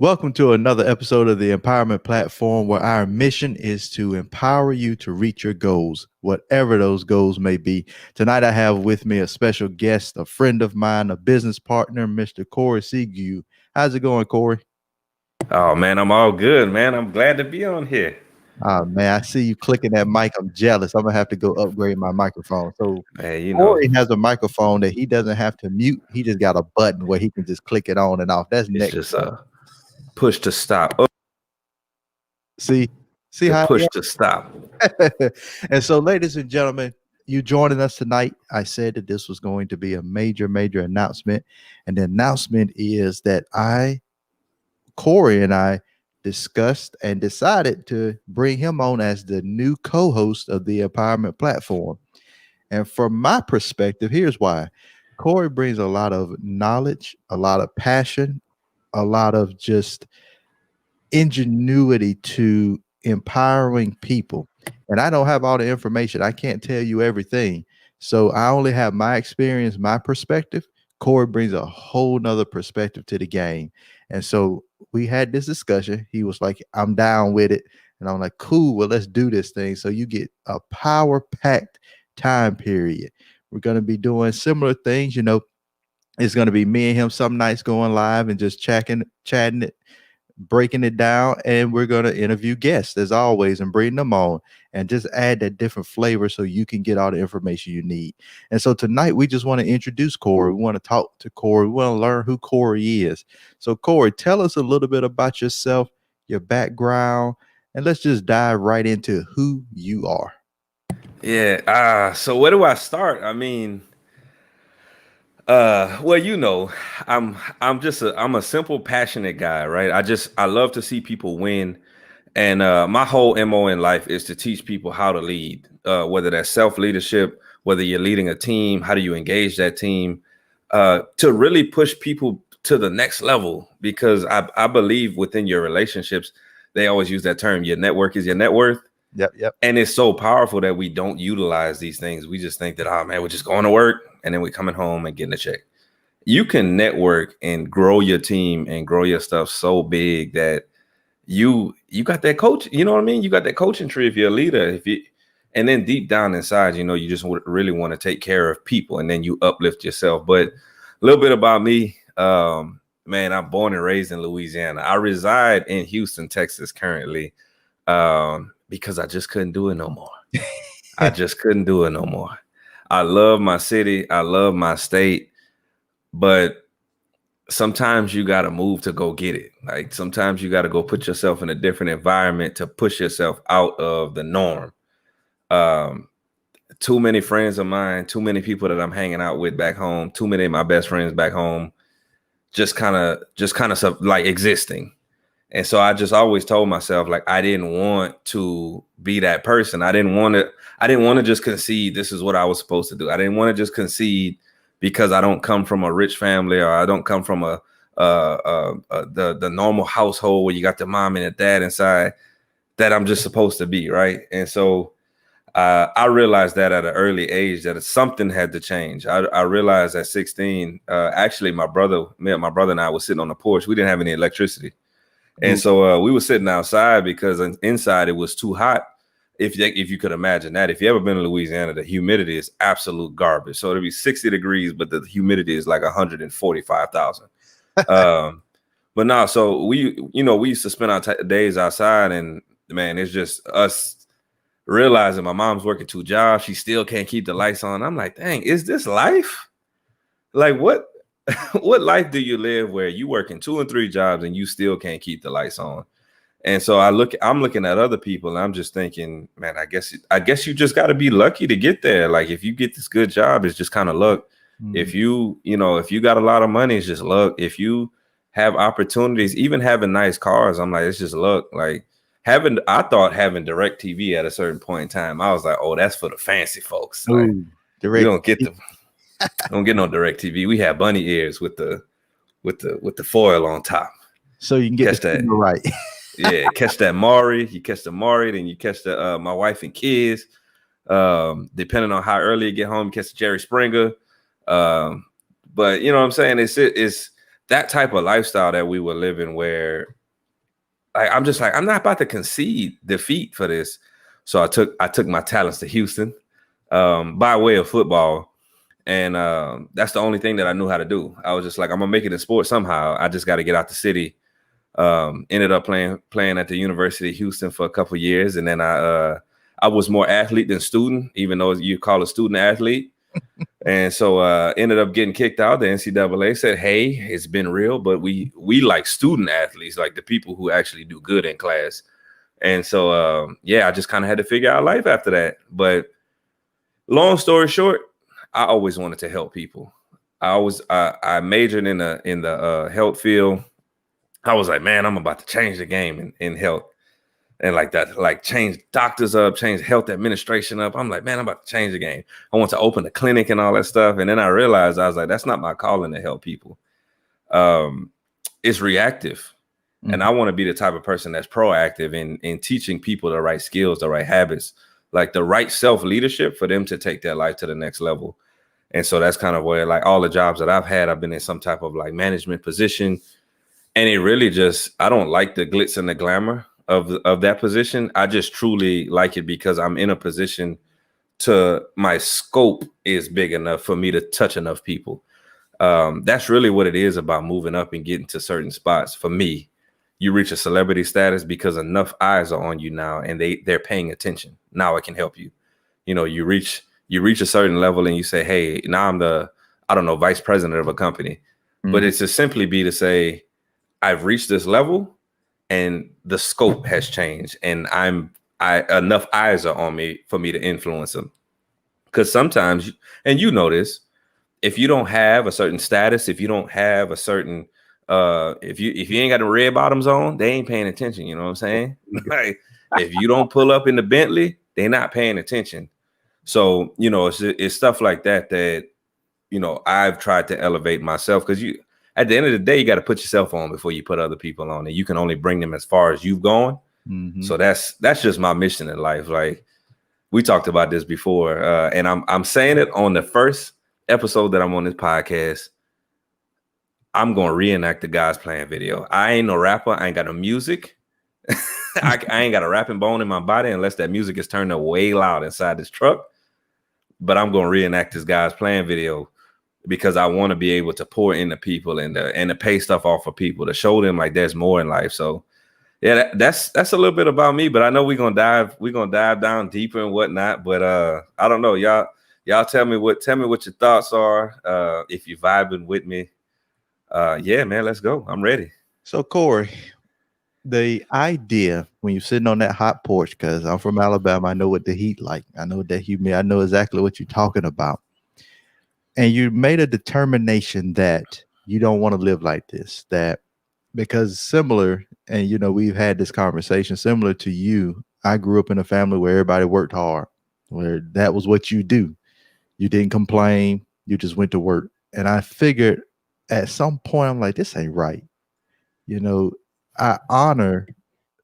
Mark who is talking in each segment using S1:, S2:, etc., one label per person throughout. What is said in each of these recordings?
S1: Welcome to another episode of the Empowerment Platform, where our mission is to empower you to reach your goals, whatever those goals may be. Tonight, I have with me a special guest, a friend of mine, a business partner, Mr. Corey Seague. How's it going, Corey?
S2: Oh man, I'm all good, man. I'm glad to be on here.
S1: Man, I see you clicking that mic. I'm jealous. I'm gonna have to go upgrade my microphone. So
S2: Man, you know,
S1: Corey has a microphone that he doesn't have to mute. He just got a button where he can just click it on and off. That's
S2: it's
S1: next.
S2: just a push to stop. Oh,
S1: See, see
S2: the
S1: how
S2: push to stop.
S1: and so, ladies and gentlemen, you joining us tonight. I said that this was going to be a major, major announcement. And the announcement is that Corey and I discussed and decided to bring him on as the new co-host of the Empowerment Platform. And from my perspective, here's why. Corey brings a lot of knowledge, a lot of passion, a lot of just ingenuity to empowering people. And I don't have all the information. I can't tell you everything. So I only have my experience, my perspective. Corey brings a whole nother perspective to the game. And so we had this discussion. He was like, I'm down with it. And I'm like, cool, well, let's do this thing. So you get a power-packed time period. We're going to be doing similar things. It's going to be me and him some nights going live and just chatting it, breaking it down, and we're going to interview guests as always and bring them on and just add that different flavor so you can get all the information you need. And so tonight we just want to introduce Corey. We want to talk to Corey. We want to learn who Corey is. So Corey, tell us a little bit about yourself, your background, and let's just dive right into who you are.
S2: Yeah. So where do I start? I mean, well, I'm a simple, passionate guy, right? I love to see people win. And my whole MO in life is to teach people how to lead, whether that's self-leadership, whether you're leading a team, how do you engage that team, to really push people to the next level. Because I believe within your relationships, they always use that term, your network is your net worth.
S1: Yep.
S2: And it's so powerful that we don't utilize these things. We just think that, oh man, we're just going to work and then we're coming home and getting a check. You can network and grow your team and grow your stuff so big that you got that coach, you know what I mean? You got that coaching tree if you're a leader. And then deep down inside, you just really want to take care of people and then you uplift yourself. But a little bit about me, man, I'm born and raised in Louisiana. I reside in Houston, Texas currently, because I just couldn't do it no more. I just couldn't do it no more. I love my city. I love my state, but sometimes you got to move to go get it. Like sometimes you got to go put yourself in a different environment to push yourself out of the norm. Too many friends of mine, too many people that I'm hanging out with back home, too many of my best friends back home, just kind of like existing. And so I just always told myself, like, I didn't want to be that person. I didn't want to just concede this is what I was supposed to do. I didn't want to just concede because I don't come from a rich family or I don't come from the normal household where you got the mom and the dad inside that I'm just supposed to be, right? And so I realized that at an early age that something had to change. I realized at 16, actually my brother and I was sitting on the porch. We didn't have any electricity. And so we were sitting outside because inside it was too hot. If you could imagine that, if you ever been to Louisiana, the humidity is absolute garbage. So it'll be 60 degrees, but the humidity is like 145,000. But no, so we used to spend our days outside, and man, it's just us realizing my mom's working 2 jobs. She still can't keep the lights on. I'm like, dang, is this life? Like what life do you live where you working 2 and 3 jobs and you still can't keep the lights on? And so I'm looking at other people and I'm just thinking, man, I guess you just got to be lucky to get there. Like if you get this good job, it's just kind of luck. Mm-hmm. If you got a lot of money, it's just luck. If you have opportunities, even having nice cars, I'm like, it's just luck. Like I thought having DirecTV at a certain point in time, I was like, oh, that's for the fancy folks. Like, we don't get don't get no DirecTV. We have bunny ears with the foil on top.
S1: So you can get that right.
S2: Yeah, catch that Maury. You catch the Maury, then you catch the My Wife and Kids. Depending on how early you get home, you catch the Jerry Springer. But you know what I'm saying? It's that type of lifestyle that we were living, where I'm just like, I'm not about to concede defeat for this. So I took my talents to Houston by way of football. And that's the only thing that I knew how to do. I was just like, I'm gonna make it in sports somehow. I just got to get out the city. Ended up playing at the University of Houston for a couple of years, and then I was more athlete than student, even though you call a student athlete. And so ended up getting kicked out. The NCAA said, "Hey, it's been real, but we like student athletes, like the people who actually do good in class." And so I just kind of had to figure out life after that. But long story short, I always wanted to help people. I majored in the health field. I was like, man, I'm about to change the game in health, and like that, like change doctors up, change health administration up. I'm like, man, I'm about to change the game. I want to open a clinic and all that stuff. And then I realized, I was like, that's not my calling to help people. It's reactive. Mm-hmm. And I want to be the type of person that's proactive in teaching people the right skills, the right habits, like the right self-leadership for them to take their life to the next level. And so that's kind of where, like, all the jobs that I've had, I've been in some type of like management position. And it really just, I don't like the glitz and the glamour of that position. I just truly like it because I'm in a position my scope is big enough for me to touch enough people. That's really what it is about moving up and getting to certain spots. For me, you reach a celebrity status because enough eyes are on you now, and they're paying attention. Now I can help you. You know, you reach a certain level and you say, hey, now I'm the, I don't know, vice president of a company. Mm-hmm. But it's to simply be to say, I've reached this level and the scope has changed, and enough eyes are on me for me to influence them. Because sometimes, and you know this, if you don't have a certain status, if you don't have a certain, if you ain't got the red bottoms on, they ain't paying attention. You know what I'm saying? Like, if you don't pull up in the Bentley, they're not paying attention. So, you know, it's stuff like that, you know, I've tried to elevate myself, because at the end of the day, you got to put yourself on before you put other people on, and you can only bring them as far as you've gone. Mm-hmm. So that's just my mission in life. Like, we talked about this before, and I'm saying it on the first episode that I'm on this podcast. I'm going to reenact the God's Plan video. I ain't no rapper. I ain't got no music. I ain't got a rapping bone in my body unless that music is turned up way loud inside this truck. But I'm going to reenact this God's Plan video, because I want to be able to pour into people and to pay stuff off of people, to show them like there's more in life. So yeah, that's a little bit about me, but I know we're gonna dive down deeper and whatnot. But I don't know, y'all tell me what your thoughts are. If you're vibing with me, yeah, man, let's go. I'm ready.
S1: So Corey, the idea when you're sitting on that hot porch, because I'm from Alabama, I know what the heat like. I know that humidity. I know exactly what you're talking about. And you made a determination that you don't want to live like this, that because similar, and you know, we've had this conversation similar to you. I grew up in a family where everybody worked hard, where that was what you do. You didn't complain. You just went to work. And I figured at some point, I'm like, this ain't right. You know, I honor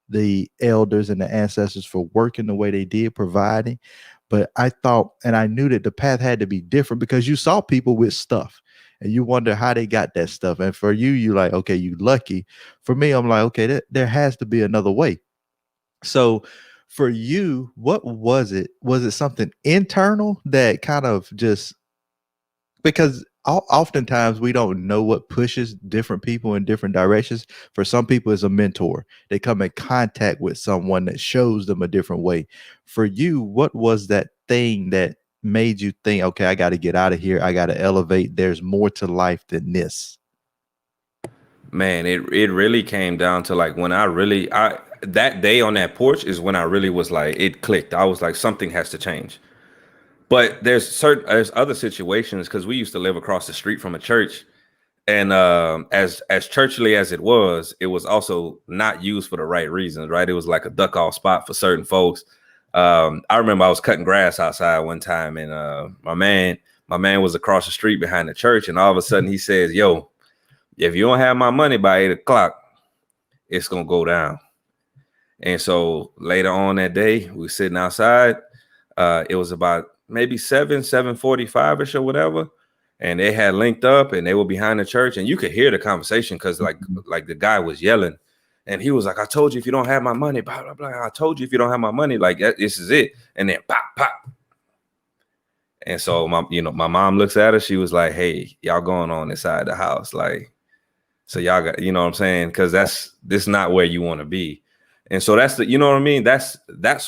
S1: the elders and the ancestors for working the way they did, providing. But I thought, and I knew that the path had to be different, because you saw people with stuff and you wonder how they got that stuff. And for you, you like, okay, you lucky. For me, I'm like, okay, there has to be another way. So for you, what was it? Was it something internal that kind of just, because oftentimes we don't know what pushes different people in different directions. For some people, it's a mentor. They come in contact with someone that shows them a different way. For you, what was that thing that made you think, okay, I got to get out of here. I got to elevate. There's more to life than this.
S2: Man, it really came down to like when that day on that porch is when I really was like, it clicked. I was like, something has to change. But there's other situations, because we used to live across the street from a church, and as churchly as it was also not used for the right reasons, right? It was like a duck off spot for certain folks. I remember I was cutting grass outside one time, and my man was across the street behind the church, and all of a sudden he says, "Yo, if you don't have my money by 8 o'clock, it's gonna go down." And so later on that day, we were sitting outside. It was about maybe 7:45ish or whatever. and they had linked up and they were behind the church, and you could hear the conversation because like the guy was yelling, and he was like, I told you if you don't have my money, blah blah blah. I told you if you don't have my money, like this is it. And then pop pop. And so my mom looks at her, she was like, hey, y'all going on inside the house, like, so y'all got, you know what I'm saying, because this not where you want to be. And so that's the, you know what I mean, that's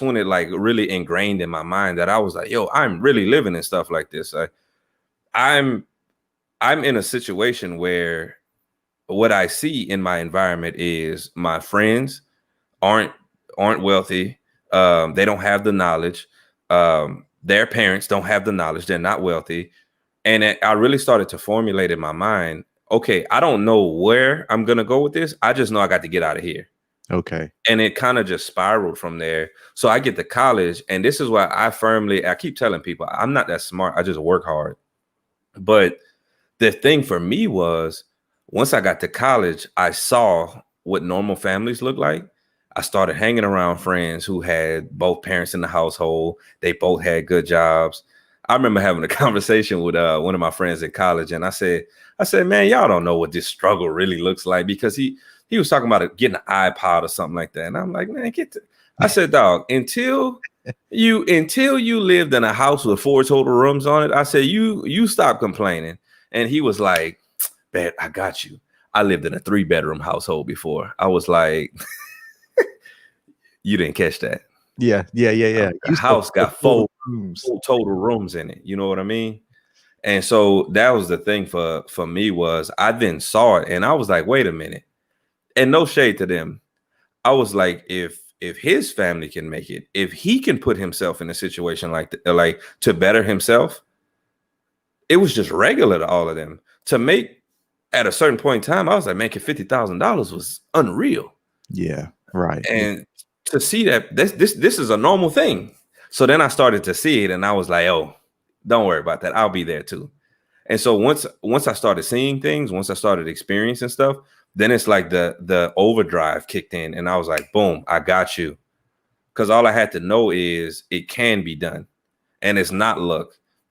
S2: when it like really ingrained in my mind that I was like, yo, I'm really living in stuff like this. I'm in a situation where what I see in my environment is my friends aren't wealthy. They don't have the knowledge. Their parents don't have the knowledge. They're not wealthy. And I really started to formulate in my mind, okay, I don't know where I'm going to go with this. I just know I got to get out of here.
S1: Okay.
S2: And it kind of just spiraled from there. So I get to college, and this is why I keep telling people, I'm not that smart. I just work hard. But the thing for me was, once I got to college, I saw what normal families look like. I started hanging around friends who had both parents in the household. They both had good jobs. I remember having a conversation with one of my friends in college, and I said, man, y'all don't know what this struggle really looks like, because he was talking about getting an iPod or something like that. And I'm like, man, I said, dog, until you lived in a house with 4 total rooms on it, I said, you stop complaining. And he was like, man, I got you. I lived in a 3-bedroom household before. I was like, you didn't catch that.
S1: Yeah.
S2: The house got 4 total rooms in it. You know what I mean? And so that was the thing for me, was I then saw it and I was like, wait a minute. And no shade to them. I was like, if his family can make it, if he can put himself in a situation like to better himself, it was just regular to all of them. To make at a certain point in time, I was like, making $50,000 was unreal.
S1: Yeah, right.
S2: And to see that this is a normal thing. So then I started to see it, and I was like, oh, don't worry about that. I'll be there too. And so once I started seeing things, once I started experiencing stuff, then it's like the overdrive kicked in, and I was like, boom, I got you. Because all I had to know is it can be done, and it's not luck.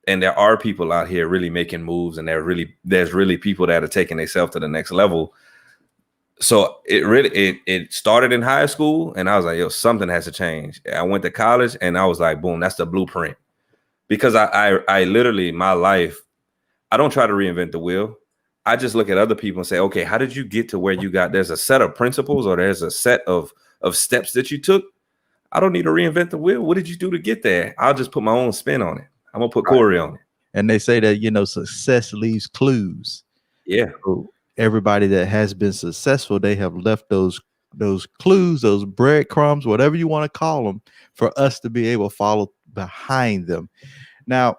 S2: And there are people out here really making moves, and there's really people that are taking themselves to the next level. So it started in high school, and I was like, yo, something has to change. I went to college, and I was like, boom, that's the blueprint. Because I literally, my life, I don't try to reinvent the wheel. I just look at other people and say, okay, how did you get to where you got? There's a set of principles, or there's a set of steps that you took. I don't need to reinvent the wheel. What did you do to get there? I'll just put my own spin on it. I'm gonna put Corey on it.
S1: And they say that, success leaves clues.
S2: Yeah.
S1: So everybody that has been successful, they have left those clues, those breadcrumbs, whatever you want to call them, for us to be able to follow behind them. Now,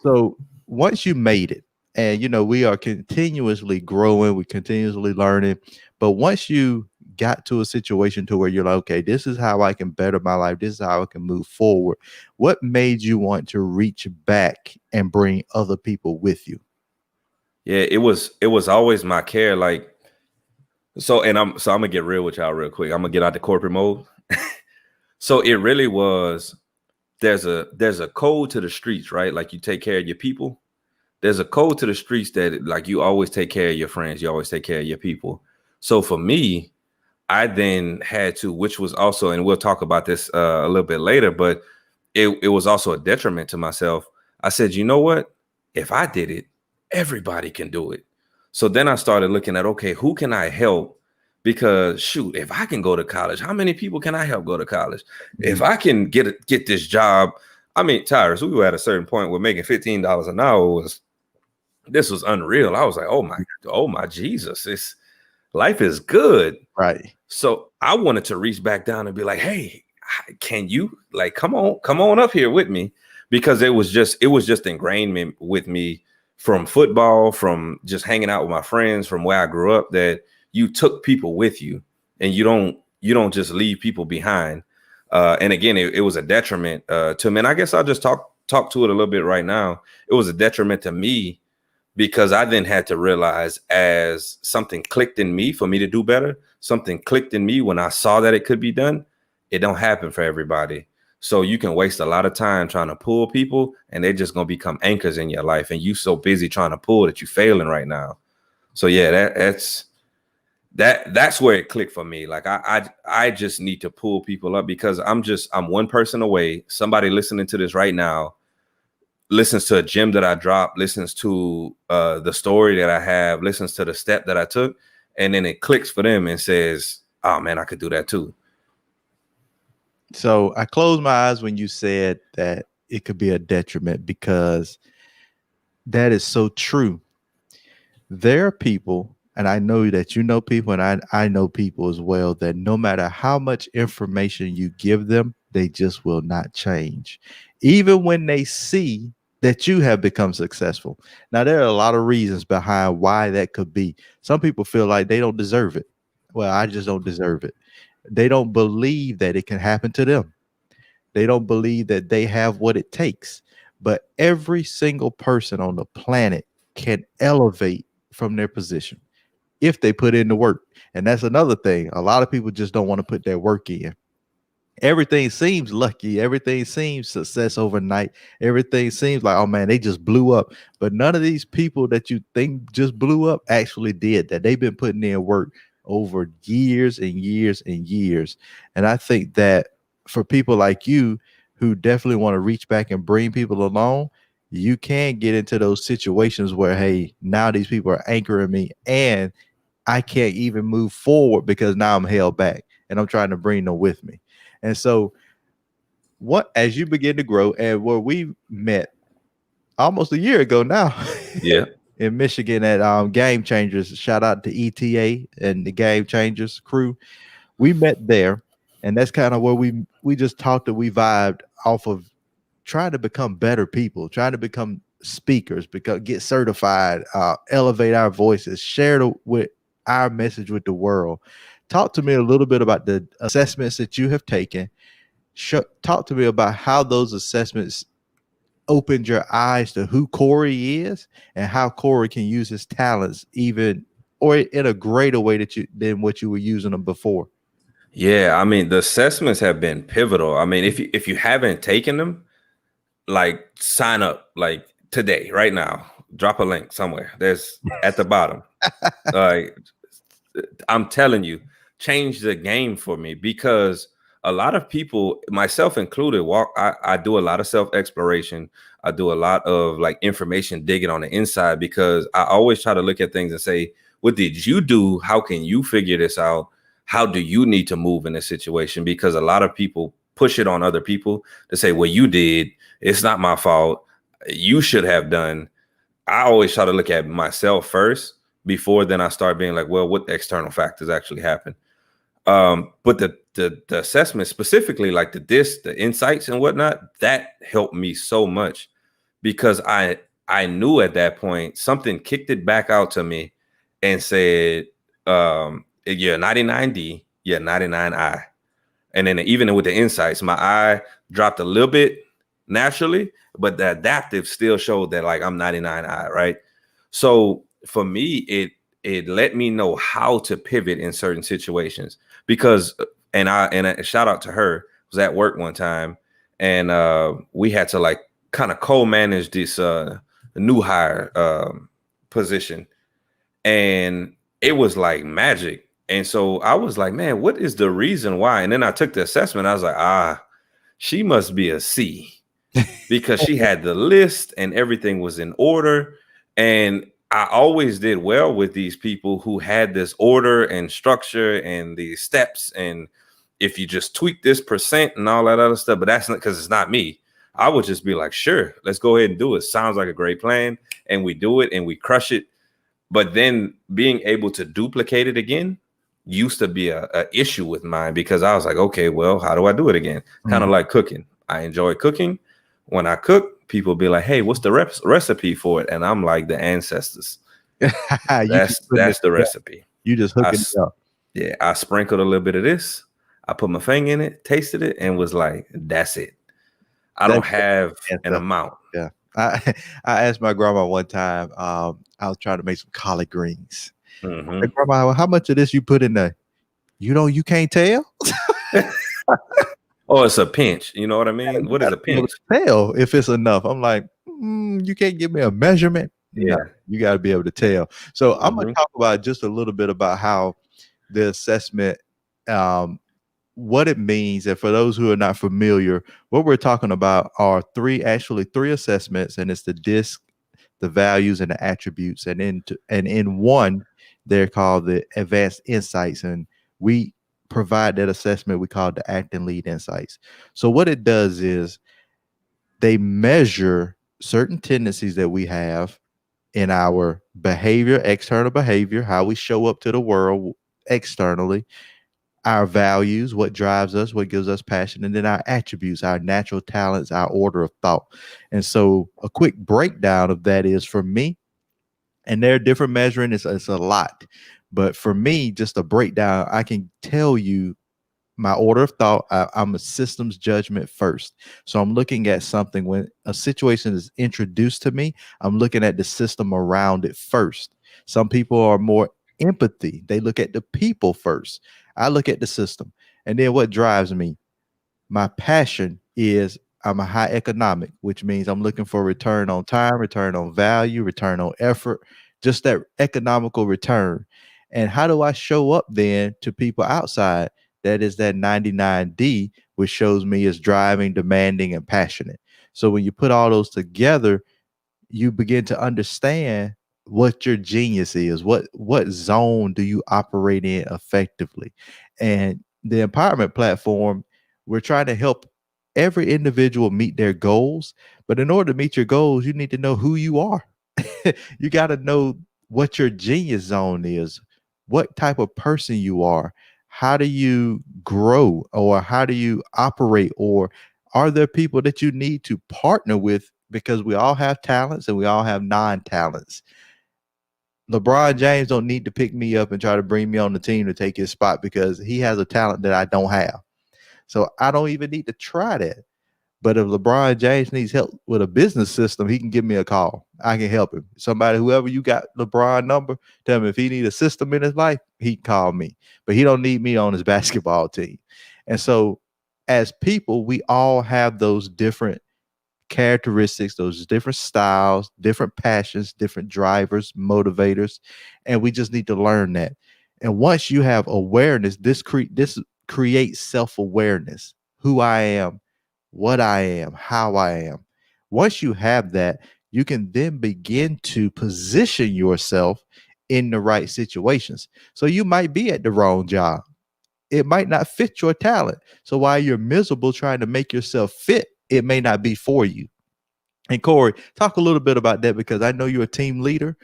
S1: so once you made it, and we are continuously growing, we continuously learning, but once you got to a situation to where you're like, okay, this is how I can better my life, this is how I can move forward, what made you want to reach back and bring other people with you?
S2: Yeah, it was always my care. Like, I'm gonna get real with y'all real quick. I'm gonna get out the corporate mode. So it really was, there's a code to the streets, right? Like, you take care of your people. There's a code to the streets that, like, you always take care of your friends, you always take care of your people. So for me, I then had to, which was also, and we'll talk about this a little bit later, but it was also a detriment to myself. I said, you know what? If I did it, everybody can do it. So then I started looking at, okay, who can I help? Because shoot, if I can go to college, how many people can I help go to college? Mm-hmm. If I can get this job, I mean, Tyrus, we were at a certain point where making $15 an hour this was unreal. I was like, oh my Jesus, life is good.
S1: Right.
S2: So I wanted to reach back down and be like, hey, can you, like, come on up here with me? Because it was just ingrained with me from football, from just hanging out with my friends, from where I grew up, that you took people with you, and you don't just leave people behind. And again, it was a detriment to me. And I guess I'll just talk to it a little bit right now. It was a detriment to me, because I then had to realize, as something clicked in me for me to do better, something clicked in me when I saw that it could be done. It don't happen for everybody. So you can waste a lot of time trying to pull people, and they're just gonna become anchors in your life. And you so busy trying to pull that you're failing right now. So yeah, that's where it clicked for me. Like I just need to pull people up because I'm one person away. Somebody listening to this right now listens to a gem that I dropped, listens to the story that I have, listens to the step that I took, and then it clicks for them and says, oh man, I could do that too.
S1: So I closed my eyes when you said that it could be a detriment, because that is so true. There are people, and I know that you know people, and I know people as well, that no matter how much information you give them, they just will not change. Even when they see that you have become successful. Now, there are a lot of reasons behind why that could be. Some people feel like they don't deserve it. Well, I just don't deserve it. They don't believe that it can happen to them. They don't believe that they have what it takes. But every single person on the planet can elevate from their position if they put in the work. And that's another thing. A lot of people just don't want to put their work in. Everything seems lucky. Everything seems success overnight. Everything seems like, oh man, they just blew up. But none of these people that you think just blew up actually did that. They've been putting in work over years and years and years. And I think that for people like you who definitely want to reach back and bring people along, you can get into those situations where, hey, now these people are anchoring me and I can't even move forward because now I'm held back and I'm trying to bring them with me. And so as you begin to grow, and where we met almost a year ago now,
S2: yeah,
S1: in Michigan at Game Changers, shout out to ETA and the Game Changers crew. We met there, and that's kind of where we just talked and we vibed off of trying to become better people, trying to become speakers, get certified, elevate our voices, share with our message with the world. Talk to me a little bit about the assessments that you have taken. Talk to me about how those assessments opened your eyes to who Corey is and how Corey can use his talents even or in a greater way than what you were using them before.
S2: Yeah, I mean, the assessments have been pivotal. I mean, if you haven't taken them, like sign up like today, right now. Drop a link somewhere. There's at the bottom. Like I'm telling you, change the game for me, because a lot of people, myself included, I do a lot of self-exploration. I do a lot of like information digging on the inside, because I always try to look at things and say, what did you do? How can you figure this out? How do you need to move in this situation? Because a lot of people push it on other people to say, well, you did. It's not my fault. You should have done. I always try to look at myself first before then I start being like, well, what external factors actually happen? But the assessment specifically, like the insights and whatnot, that helped me so much, because I knew at that point something kicked it back out to me and said, you're 99D, you're 99I. And then even with the insights, my I dropped a little bit naturally, but the adaptive still showed that like I'm 99I, right? So for me, it let me know how to pivot in certain situations, because and a shout out to her, was at work one time, and we had to like kind of co-manage this new hire position, and it was like magic. And so I was like, man, what is the reason why? And then I took the assessment. I was like, she must be a C, because she had the list and everything was in order. And I always did well with these people who had this order and structure and these steps. And if you just tweak this percent and all that other stuff, but that's not, because it's not me. I would just be like, sure, let's go ahead and do it. Sounds like a great plan. And we do it and we crush it. But then being able to duplicate it again used to be a issue with mine, because I was like, okay, well, how do I do it again? Kind of like cooking. I enjoy cooking. When I cook, people be like, hey, what's the recipe for it? And I'm like, the ancestors. That's the recipe.
S1: You just hooking it up.
S2: Yeah, I sprinkled a little bit of this. I put my finger in it, tasted it, and was like, that's it. I don't have an amount.
S1: Yeah. I asked my grandma one time, I was trying to make some collard greens.
S2: Mm-hmm.
S1: Grandma, how much of this you put in there? You can't tell?
S2: Oh, it's a pinch. You know what I mean?
S1: You
S2: What is
S1: gotta
S2: a
S1: be able
S2: pinch?
S1: to tell if it's enough. I'm like, you can't give me a measurement. No,
S2: Yeah.
S1: you got to be able to tell. So I'm gonna
S2: Hmm.
S1: talk about just a little bit about how the assessment, um, what it means, and for those who are not familiar, what we're talking about are three assessments, and it's the DISC, the values, and the attributes, and in one, they're called the advanced insights, and we provide that assessment we call the act and lead insights. So what it does is they measure certain tendencies that we have in our behavior, external behavior, how we show up to the world externally, our values, what drives us, what gives us passion, and then our attributes, our natural talents, our order of thought. And so a quick breakdown of that is for me, and they're different measuring, it's a lot. But for me, just a breakdown, I can tell you my order of thought. I'm a systems judgment first. So I'm looking at something when a situation is introduced to me, I'm looking at the system around it first. Some people are more empathy, they look at the people first. I look at the system. And then what drives me? My passion is I'm a high economic, which means I'm looking for return on time, return on value, return on effort, just that economical return. And how do I show up then to people outside? That is that 99D, which shows me as driving, demanding, and passionate. So when you put all those together, you begin to understand what your genius is, what zone do you operate in effectively. And the empowerment platform, we're trying to help every individual meet their goals, but in order to meet your goals, you need to know who you are. You got to know what your genius zone is, what type of person you are, how do you grow, or how do you operate, or are there people that you need to partner with, because we all have talents and we all have non-talents. LeBron James don't need to pick me up and try to bring me on the team to take his spot because he has a talent that I don't have. So I don't even need to try that. But if LeBron James needs help with a business system, he can give me a call. I can help him. Somebody, whoever you got LeBron number, tell him if he need a system in his life, he can call me. But he don't need me on his basketball team. And so as people, we all have those different characteristics, those different styles, different passions, different drivers, motivators, and we just need to learn that. And once you have awareness, this creates self-awareness, who I am, what I am, how I am. Once you have that, you can then begin to position yourself in the right situations. So you might be at the wrong job. It might not fit your talent. So while you're miserable trying to make yourself fit, it may not be for you. And Corey, talk a little bit about that because I know you're a team leader,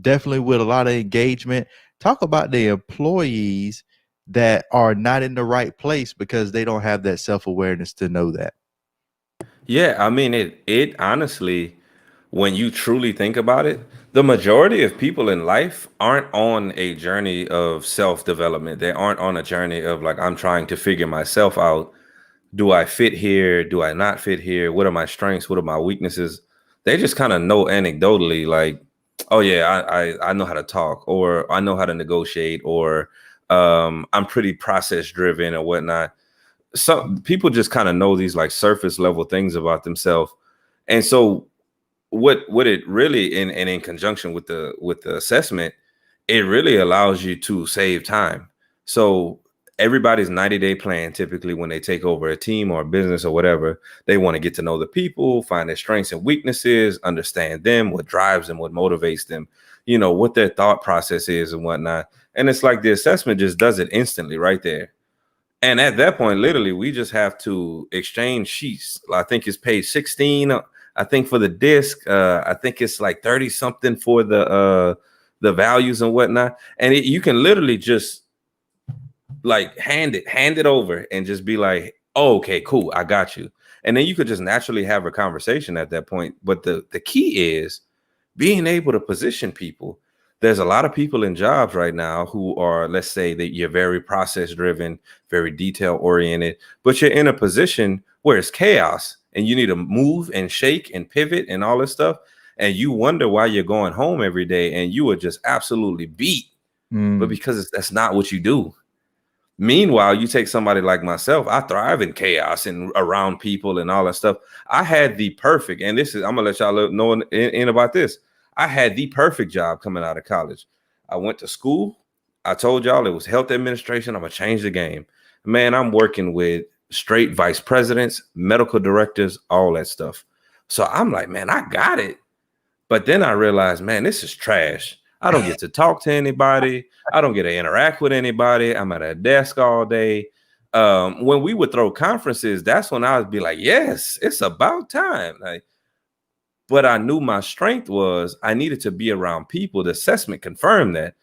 S1: definitely with a lot of engagement. Talk about the employees that are not in the right place because they don't have that self-awareness to know that.
S2: Yeah, I mean it honestly, when you truly think about it, the majority of people in life aren't on a journey of self-development. They aren't on a journey of like I'm trying to figure myself out. Do I fit here? Do I not fit here? What are my strengths? What are my weaknesses? They just kind of know anecdotally, like, oh yeah, I know how to talk, or I know how to negotiate, or I'm pretty process driven or whatnot. Some people just kind of know these like surface level things about themselves. And so what it really and in conjunction with the assessment, it really allows you to save time. So everybody's 90-day plan, typically when they take over a team or a business or whatever, they want to get to know the people, find their strengths and weaknesses, understand them, what drives them, what motivates them, what their thought process is and whatnot. And it's like the assessment just does it instantly right there. And at that point, literally, we just have to exchange sheets. I think it's page 16. I think for the disc, I think it's like 30 something for the values and whatnot. And you can literally just like hand it over and just be like, oh, okay, cool, I got you. And then you could just naturally have a conversation at that point. But the key is being able to position people. There's a lot of people in jobs right now who are, let's say that you're very process driven, very detail oriented, but you're in a position where it's chaos and you need to move and shake and pivot and all this stuff. And you wonder why you're going home every day and you are just absolutely beat. But because that's not what you do. Meanwhile, you take somebody like myself, I thrive in chaos and around people and all that stuff. I had the perfect, and this is, I'm gonna let y'all know in about this. I had the perfect job coming out of college. I went to school. I told y'all it was health administration. I'm gonna change the game. Man, I'm working with straight vice presidents, medical directors, all that stuff. So I'm like, man, I got it. But then I realized, man, this is trash. I don't get to talk to anybody. I don't get to interact with anybody. I'm at a desk all day. When we would throw conferences, that's when I would be like, yes, it's about time. Like, but I knew my strength was I needed to be around people. The assessment confirmed that.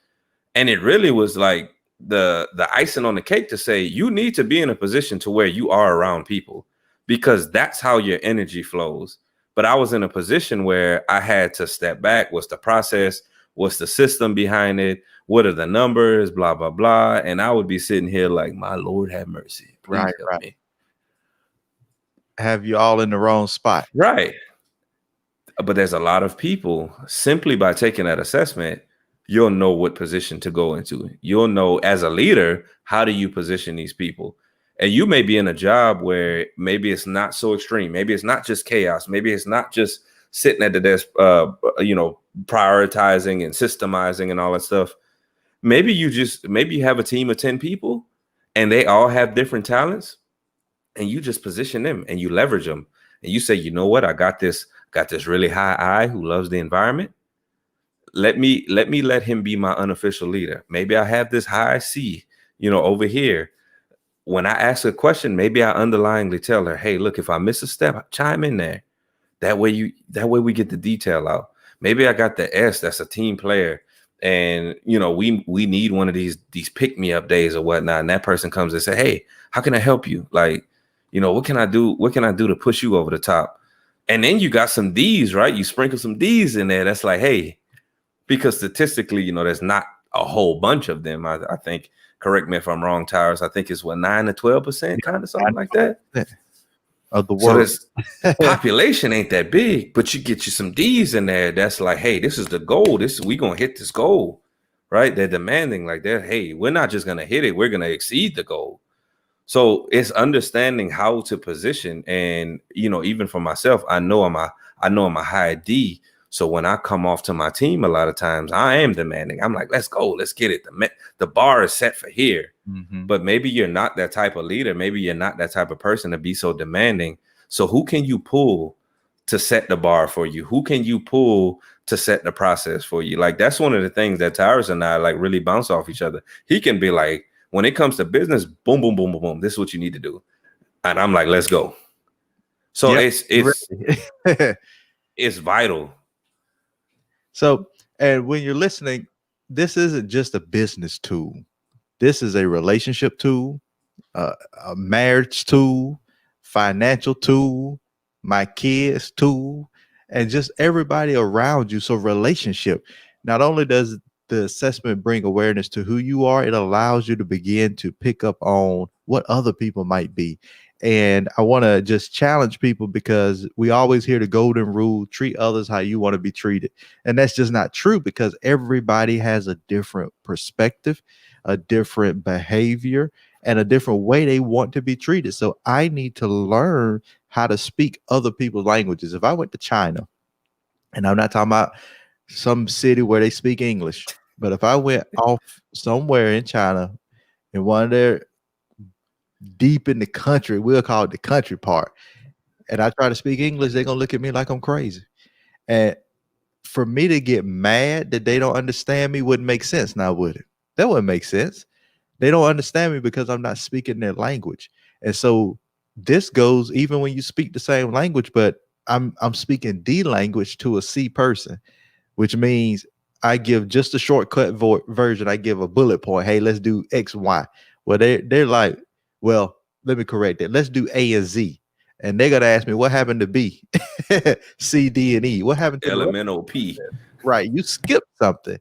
S2: And it really was like the icing on the cake to say you need to be in a position to where you are around people, because that's how your energy flows. But I was in a position where I had to step back. What's the process? What's the system behind it? What are the numbers? Blah, blah, blah. And I would be sitting here like, my Lord have mercy. Please help me.
S1: Have you all in the wrong spot.
S2: Right. But there's a lot of people, simply by taking that assessment, you'll know what position to go into. You'll know as a leader, how do you position these people? And you may be in a job where maybe it's not so extreme. Maybe it's not just chaos. Maybe it's not just sitting at the desk, prioritizing and systemizing and all that stuff. Maybe you have a team of 10 people and they all have different talents, and you just position them and you leverage them. And you say, you know what? I got this really high I who loves the environment. Let him be my unofficial leader. Maybe I have this high C, over here. When I ask a question, maybe I underlyingly tell her, hey, look, if I miss a step, chime in there. That way we get the detail out. Maybe I got the S, that's a team player. And, we need one of these pick-me-up days or whatnot. And that person comes and say, hey, how can I help you? Like, what can I do? What can I do to push you over the top? And then you got some D's, right? You sprinkle some D's in there. That's like, hey, because statistically, there's not a whole bunch of them. I think, correct me if I'm wrong, Towers, I think it's 9 to 12%, kind of something like that.
S1: Of the world.
S2: So population ain't that big, but you get you some D's in there. That's like, hey, this is the goal. We gonna hit this goal, right? They're demanding like that. Hey, we're not just gonna hit it, we're gonna exceed the goal. So it's understanding how to position. And even for myself, I know I'm a high D. So when I come off to my team, a lot of times I am demanding. I'm like, let's go, let's get it. The bar is set for here. Mm-hmm. But maybe you're not that type of leader. Maybe you're not that type of person to be so demanding. So who can you pull to set the bar for you? Who can you pull to set the process for you? Like, that's one of the things that Tyrus and I like really bounce off each other. He can be like, when it comes to business, boom, boom, boom, boom, boom. This is what you need to do. And I'm like, let's go. So it's vital.
S1: So, and when you're listening, this isn't just a business tool. This is a relationship tool, a marriage tool, financial tool, my kids tool, and just everybody around you. So relationship, not only does the assessment bring awareness to who you are, it allows you to begin to pick up on what other people might be. And I want to just challenge people, because we always hear the golden rule, treat others how you want to be treated. And that's just not true, because everybody has a different perspective, a different behavior, and a different way they want to be treated. So I need to learn how to speak other people's languages. If I went to China, and I'm not talking about some city where they speak English, but if I went off somewhere in China, in one of their deep in the country, we'll call it the country part, and I try to speak English, they're gonna look at me like I'm crazy. And for me to get mad that they don't understand me wouldn't make sense now, would it? That wouldn't make sense. They don't understand me because I'm not speaking their language. And so this goes even when you speak the same language, but I'm speaking the language to a C person, which means I give just a shortcut version. I give a bullet point. Hey, let's do X, Y. Well, they're like, well, let me correct it. Let's do A and Z. And they're going to ask me, what happened to B, C, D, and E? What happened to
S2: elemental P?
S1: Right. You skipped something.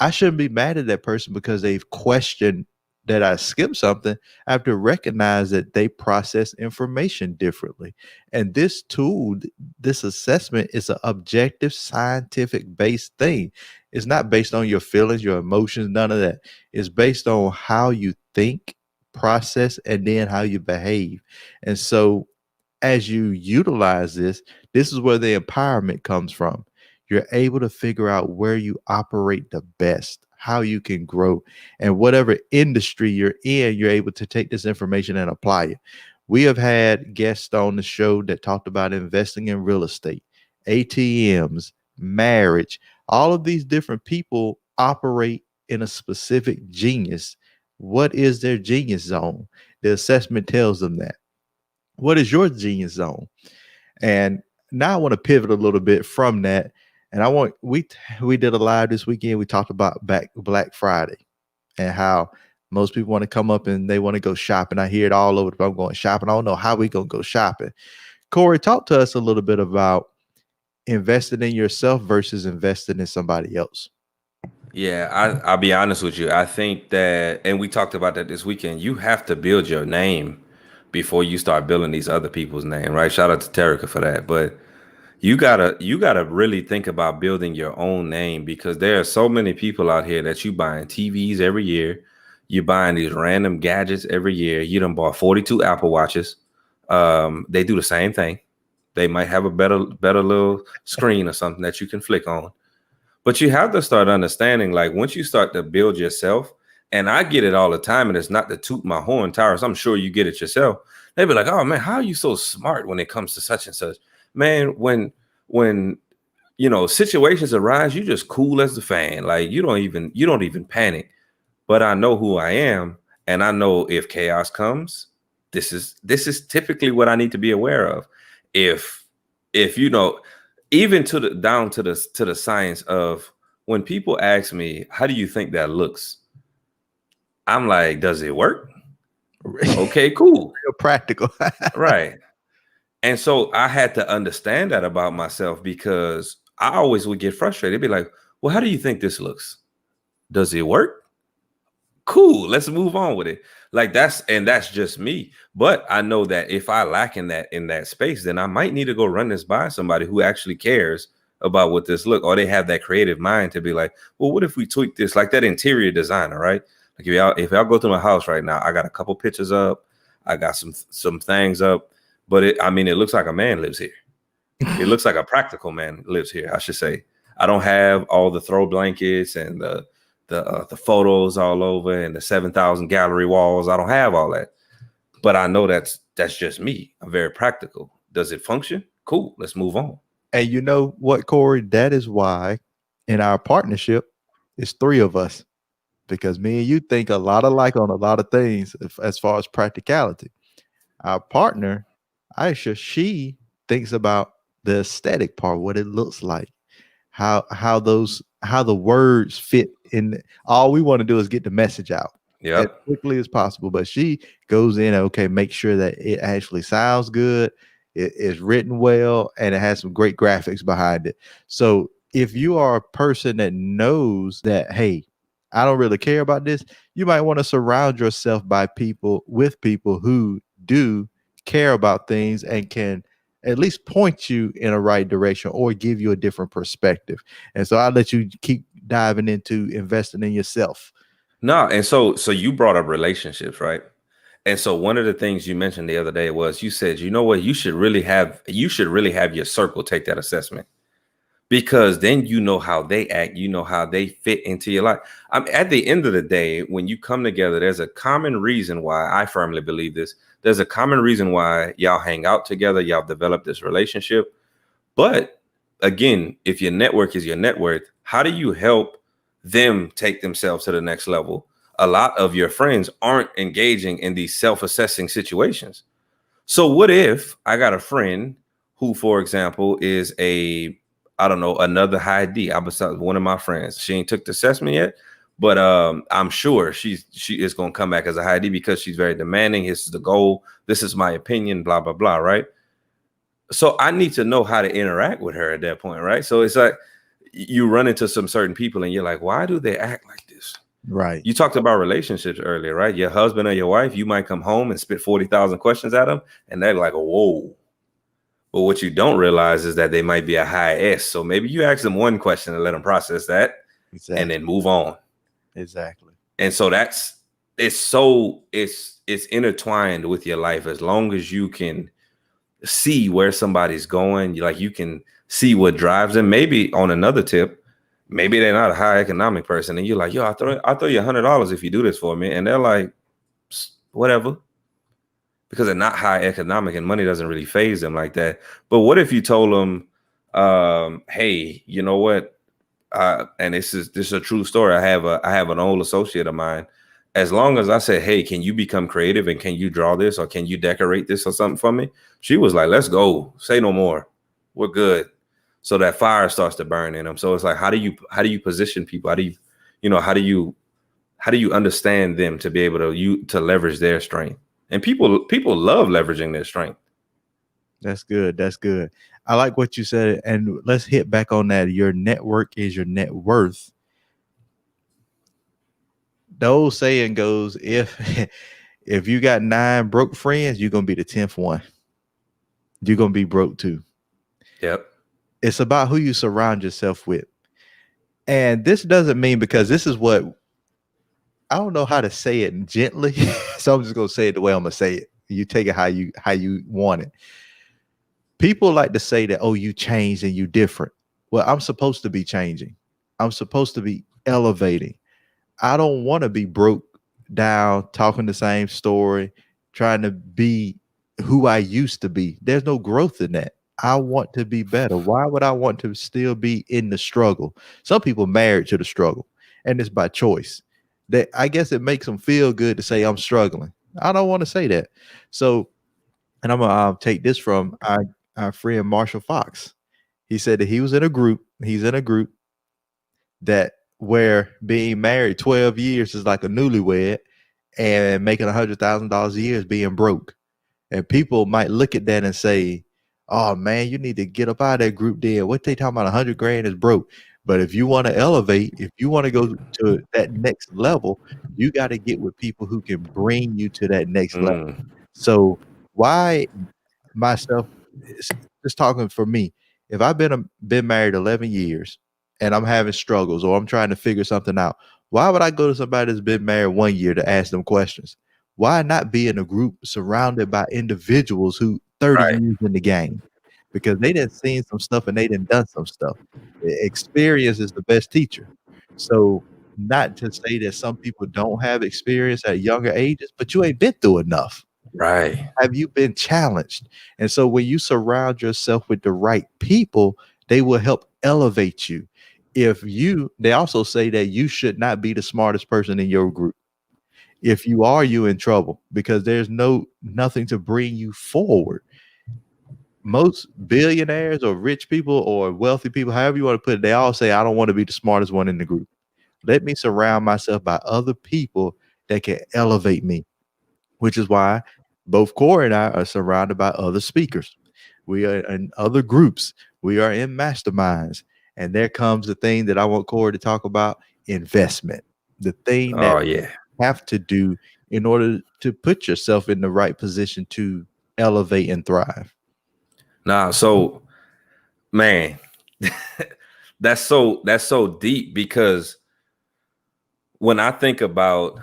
S1: I shouldn't be mad at that person because they've questioned that I skipped something. I have to recognize that they process information differently. And this tool, this assessment, is an objective, scientific-based thing. It's not based on your feelings, your emotions, none of that. It's based on how you think process, and then how you behave. And so as you utilize this, this is where the empowerment comes from. You're able to figure out where you operate the best, how you can grow, and whatever industry you're in, you're able to take this information and apply it. We have had guests on the show that talked about investing in real estate, ATMs, marriage. All of these different people operate in a specific genius. What is their genius zone? The assessment tells them that. What is your genius zone? And now I want to pivot a little bit from that. And we did a live this weekend. We talked about Black Friday and how most people want to come up and they want to go shopping. I hear it all over. I'm going shopping. I don't know how we gonna go shopping. Corey, talk to us a little bit about investing in yourself versus investing in somebody else.
S2: Yeah, I'll be honest with you. I think that, and we talked about that this weekend, you have to build your name before you start building these other people's name, right? Shout out to Terica for that. But you gotta really think about building your own name, because there are so many people out here that you buying TVs every year. You buying these random gadgets every year. You done bought 42 Apple Watches. They do the same thing. They might have a better little screen or something that you can flick on. But you have to start understanding, like, once you start to build yourself, and I get it all the time, and it's not to toot my horn, Tyrus, I'm sure you get it yourself. They be like, oh man, how are you so smart when it comes to such and such? Man, when situations arise, you just cool as the fan. Like you don't even panic. But I know who I am, and I know if chaos comes, this is typically what I need to be aware of. If even down to the science of, when people ask me, how do you think that looks? I'm like, does it work? Okay, cool.
S1: Real practical.
S2: Right. And so I had to understand that about myself, because I always would get frustrated. It'd be like, well, how do you think this looks? Does it work? Cool. Let's move on with it. Like that's just me. But I know that if I lack in that space, then I might need to go run this by somebody who actually cares about what this look, or they have that creative mind to be like, well, what if we tweak this? Like that interior designer, right? Like if y'all go through my house right now, I got a couple pictures up, I got some things up, but it looks like a man lives here. It looks like a practical man lives here, I should say. I don't have all the throw blankets and the photos all over and the 7,000 gallery walls. I don't have all that, but I know that's just me. I'm very practical. Does it function? Cool. Let's move on.
S1: And you know what, Corey? That is why in our partnership, it's three of us, because me and you think a lot alike on a lot of things as far as practicality. Our partner, Aisha, she thinks about the aesthetic part, what it looks like, how the words fit in. All we want to do is get the message out as quickly as possible. But she goes in and, okay, make sure that it actually sounds good, it is written well, and it has some great graphics behind it. So if you are a person that knows that, hey, I don't really care about this, you might want to surround yourself with people who do care about things and can at least point you in a right direction or give you a different perspective. And so I'll let you keep diving into investing in yourself.
S2: No, and so you brought up relationships, right? And so one of the things you mentioned the other day was, you said, you know what, you should really have your circle take that assessment, because then you know how they act, you know how they fit into your life. At the end of the day, when you come together, there's a common reason why, I firmly believe this. There's a common reason why y'all hang out together, y'all develop this relationship. But again, if your network is your net worth, how do you help them take themselves to the next level? A lot of your friends aren't engaging in these self-assessing situations. So what if I got a friend who, for example, is another high D? I was one of my friends. She ain't took the assessment yet, but I'm sure she is going to come back as a high D, because she's very demanding. This is the goal. This is my opinion, blah, blah, blah, right? So I need to know how to interact with her at that point, right? So it's like you run into some certain people and you're like, why do they act like this?
S1: Right.
S2: You talked about relationships earlier, right? Your husband or your wife, you might come home and spit 40,000 questions at them, and they're like, whoa. But what you don't realize is that they might be a high S. So maybe you ask them one question and let them process that, and then move on.
S1: Exactly.
S2: And so that's it's intertwined with your life. As long as you can see where somebody's going, you can see what drives them. Maybe on another tip, maybe they're not a high economic person, and you're like, yo, I'll throw you $100 if you do this for me, and they're like, whatever, because they're not high economic and money doesn't really phase them like that. But what if you told them, hey, you know what? And this is a true story. I have an old associate of mine. As long as I said, hey, can you become creative and can you draw this or can you decorate this or something for me? She was like, let's go. Say no more. We're good. So that fire starts to burn in them. So it's like, how do you position people? How do you understand them to be able to leverage their strength? And people love leveraging their strength.
S1: That's good. That's good. I like what you said. And let's hit back on that. Your network is your net worth. The old saying goes, if you got 9 broke friends, you're gonna be the 10th one. You're gonna be broke too.
S2: Yep.
S1: It's about who you surround yourself with. And this doesn't mean, because this is what, I don't know how to say it gently. So I'm just gonna say it the way I'm gonna say it. You take it how you want it. People like to say that, oh, you changed and you different. Well, I'm supposed to be changing. I'm supposed to be elevating. I don't want to be broke down, talking the same story, trying to be who I used to be. There's no growth in that. I want to be better. Why would I want to still be in the struggle? Some people married to the struggle, and it's by choice. I guess it makes them feel good to say I'm struggling. I don't want to say that. So, and I'm gonna take this from our friend Marshall Fox. He said that he was in a group. He's in a group that where being married 12 years is like a newlywed, and making $100,000 a year is being broke. And people might look at that and say, oh man, you need to get up out of that group then. What they talking about, 100 grand is broke. But if you want to elevate, if you want to go to that next level, you got to get with people who can bring you to that next level. So why myself, just talking for me, if I've been married 11 years and I'm having struggles or I'm trying to figure something out, why would I go to somebody that's been married 1 year to ask them questions? Why not be in a group surrounded by individuals who 30 years in the game? Because they done seen some stuff and they done some stuff. Experience is the best teacher. So not to say that some people don't have experience at younger ages, but you ain't been through enough.
S2: Right.
S1: Have you been challenged? And so when you surround yourself with the right people, they will help elevate you. They also say that you should not be the smartest person in your group. If you are, you in trouble, because there's nothing to bring you forward. Most billionaires or rich people or wealthy people, however you want to put it, they all say, I don't want to be the smartest one in the group. Let me surround myself by other people that can elevate me, which is why both Corey and I are surrounded by other speakers. We are in other groups. We are in masterminds. And there comes the thing that I want Corey to talk about, investment. The thing that you have to do in order to put yourself in the right position to elevate and thrive.
S2: Nah, so man, that's so deep, because when I think about,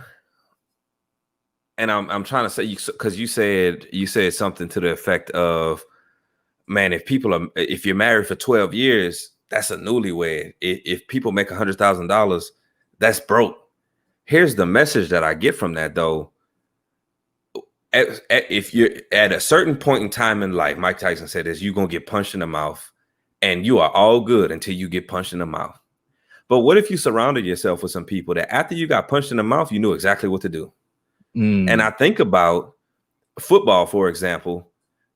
S2: and I'm trying to say, because you said something to the effect of, man, if you're married for 12 years, that's a newlywed. If people make $100,000, that's broke. Here's the message that I get from that, though. If you're at a certain point in time in life, Mike Tyson said this, you're going to get punched in the mouth, and you are all good until you get punched in the mouth. But what if you surrounded yourself with some people that after you got punched in the mouth, you knew exactly what to do? And I think about football, for example.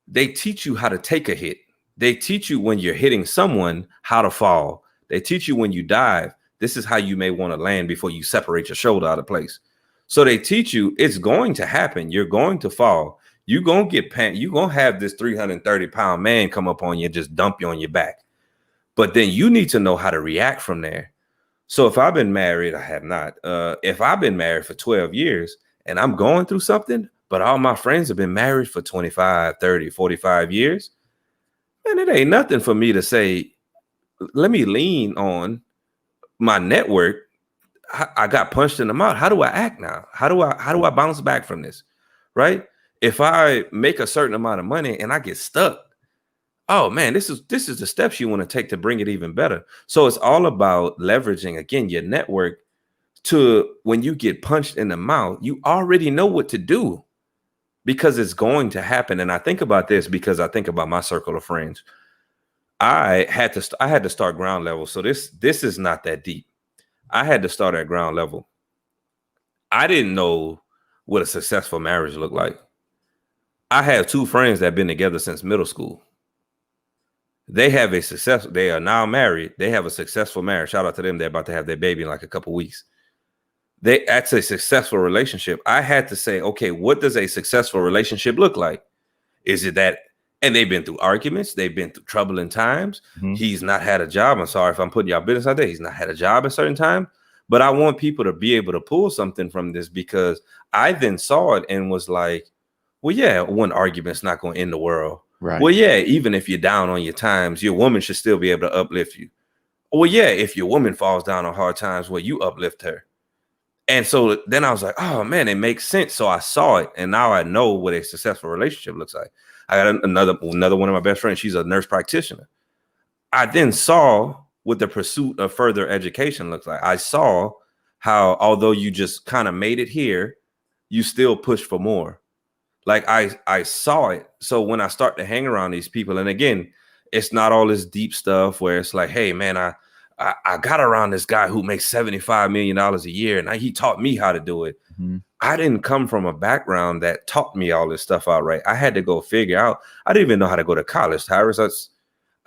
S2: They teach you how to take a hit. They teach you when you're hitting someone how to fall. They teach you when you dive, this is how you may want to land before you separate your shoulder out of place. So they teach you it's going to happen. You're going to fall. You're going to get panicked. You're going to have this 330-pound man come up on you and just dump you on your back. But then you need to know how to react from there. So if I've been married, I have not. If I've been married for 12 years and I'm going through something, but all my friends have been married for 25, 30, 45 years, and it ain't nothing for me to say, let me lean on my network. I got punched in the mouth. How do I act now? How do I bounce back from this? Right? If I make a certain amount of money and I get stuck, oh man, this is the steps you want to take to bring it even better. So it's all about leveraging again your network to when you get punched in the mouth, you already know what to do because it's going to happen. And I think about this because I think about my circle of friends. I had to start ground level. So this is not that deep. I had to start at ground level. I didn't know what a successful marriage looked like. I have two friends that have been together since middle school. They are now married. They have a successful marriage. Shout out to them. They're about to have their baby in like a couple weeks. That's a successful relationship. I had to say, okay, what does a successful relationship look like? Is it that? And they've been through arguments. They've been through troubling times. Mm-hmm. He's not had a job. I'm sorry if I'm putting y'all business out there. He's not had a job at a certain time. But I want people to be able to pull something from this because I then saw it and was like, well, yeah, one argument's not going to end the world.
S1: Right.
S2: Well, yeah, even if you're down on your times, your woman should still be able to uplift you. Well, yeah, if your woman falls down on hard times, well, you uplift her. And so then I was like, oh, man, it makes sense. So I saw it. And now I know what a successful relationship looks like. I got another one of my best friends. She's a nurse practitioner. I then saw what the pursuit of further education looks like. I saw how, although you just kind of made it here, you still push for more. Like I saw it. So when I start to hang around these people, and again, it's not all this deep stuff where it's like, hey, man, I got around this guy who makes $75 million a year, and he taught me how to do it. Mm-hmm. I didn't come from a background that taught me all this stuff outright. I had to go figure out. I didn't even know how to go to college, Tyrus.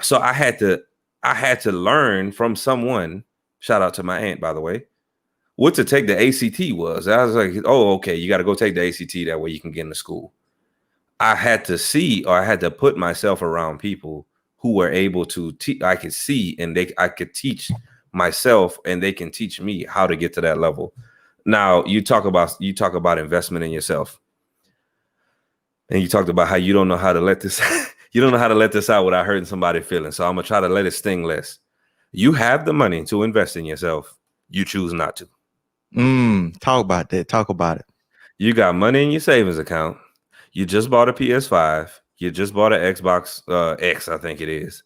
S2: So I had to learn from someone. Shout out to my aunt, by the way, what to take the ACT was. I was like, oh, okay, you got to go take the ACT. That way you can get into school. I had to put myself around people who were able to I could see and I could teach myself and they can teach me how to get to that level. Now you talk about investment in yourself. And you talked about how you don't know how to let this out without hurting somebody's feelings. So I'm going to try to let it sting less. You have the money to invest in yourself. You choose not to.
S1: Talk about that. Talk about it.
S2: You got money in your savings account. You just bought a PS5. You just bought an Xbox X, I think it is.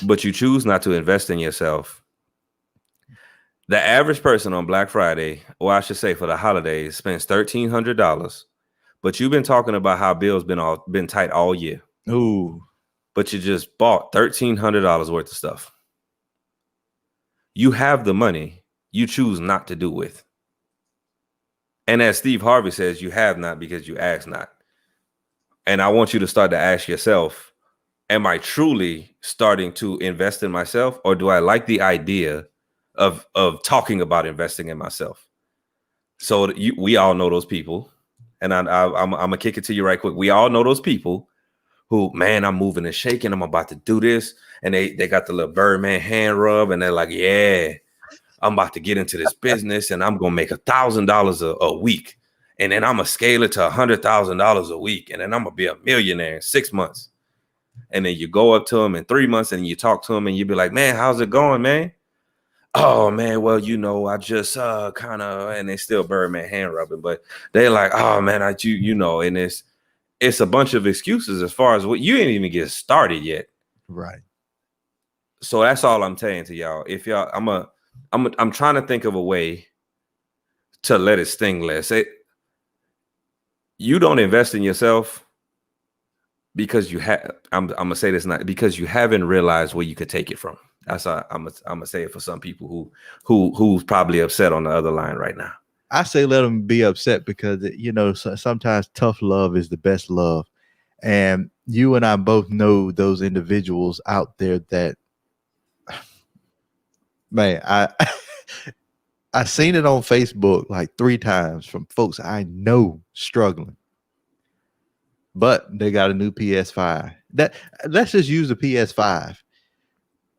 S2: But you choose not to invest in yourself. The average person on Black Friday, or I should say for the holidays, spends $1,300. But you've been talking about how bills been tight all year.
S1: Ooh.
S2: But you just bought $1,300 worth of stuff. You have the money. You choose not to do with. And as Steve Harvey says, you have not because you ask not. And I want you to start to ask yourself, am I truly starting to invest in myself, or do I like the idea of talking about investing in myself? So we all know those people. And I'm going to kick it to you right quick. We all know those people who, man, I'm moving and shaking. I'm about to do this. And they got the little Birdman hand rub. And they're like, yeah, I'm about to get into this business and I'm going to make $1,000 a week. And then I'm going to scale it to $100,000 a week. And then I'm going to be a millionaire in 6 months. And then you go up to them in 3 months and you talk to them and you be like, man, how's it going, man? Oh, man, well, I just kind of, and they still Birdman hand rubbing. But they're like, oh, man, and it's a bunch of excuses as far as what you didn't even get started yet.
S1: Right.
S2: So that's all I'm saying to y'all. If y'all, I'm trying to think of a way to let it sting less. You don't invest in yourself because you have. I'm gonna say this not because you haven't realized where you could take it from. That's I'm gonna say it for some people who's probably upset on the other line right now.
S1: I say let them be upset because sometimes tough love is the best love, and you and I both know those individuals out there that. Man, I seen it on Facebook like 3 times from folks I know struggling, but they got a new PS5. Let's just use the PS5.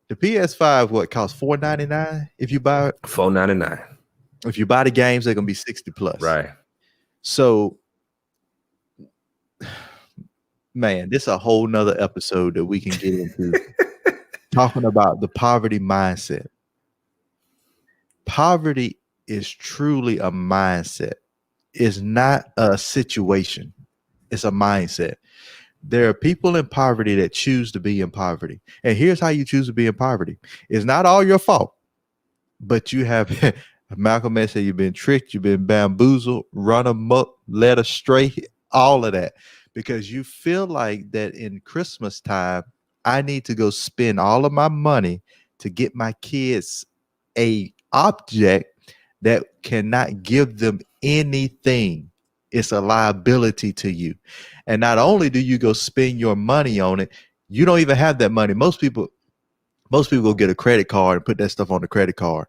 S1: The PS5 what costs $499 if you buy it?
S2: $499.
S1: If you buy the games, they're gonna be $60+.
S2: Right.
S1: So, man, this is a whole nother episode that we can get into talking about the poverty mindset. Poverty is truly a mindset. It's not a situation. It's a mindset. There are people in poverty that choose to be in poverty. And here's how you choose to be in poverty. It's not all your fault, but you have Malcolm X said you've been tricked, you've been bamboozled, run amok, led astray, all of that. Because you feel like that in Christmas time, I need to go spend all of my money to get my kids a object that cannot give them anything. It's a liability to you. And not only do you go spend your money on it, you don't even have that money. Most people go get a credit card and put that stuff on the credit card.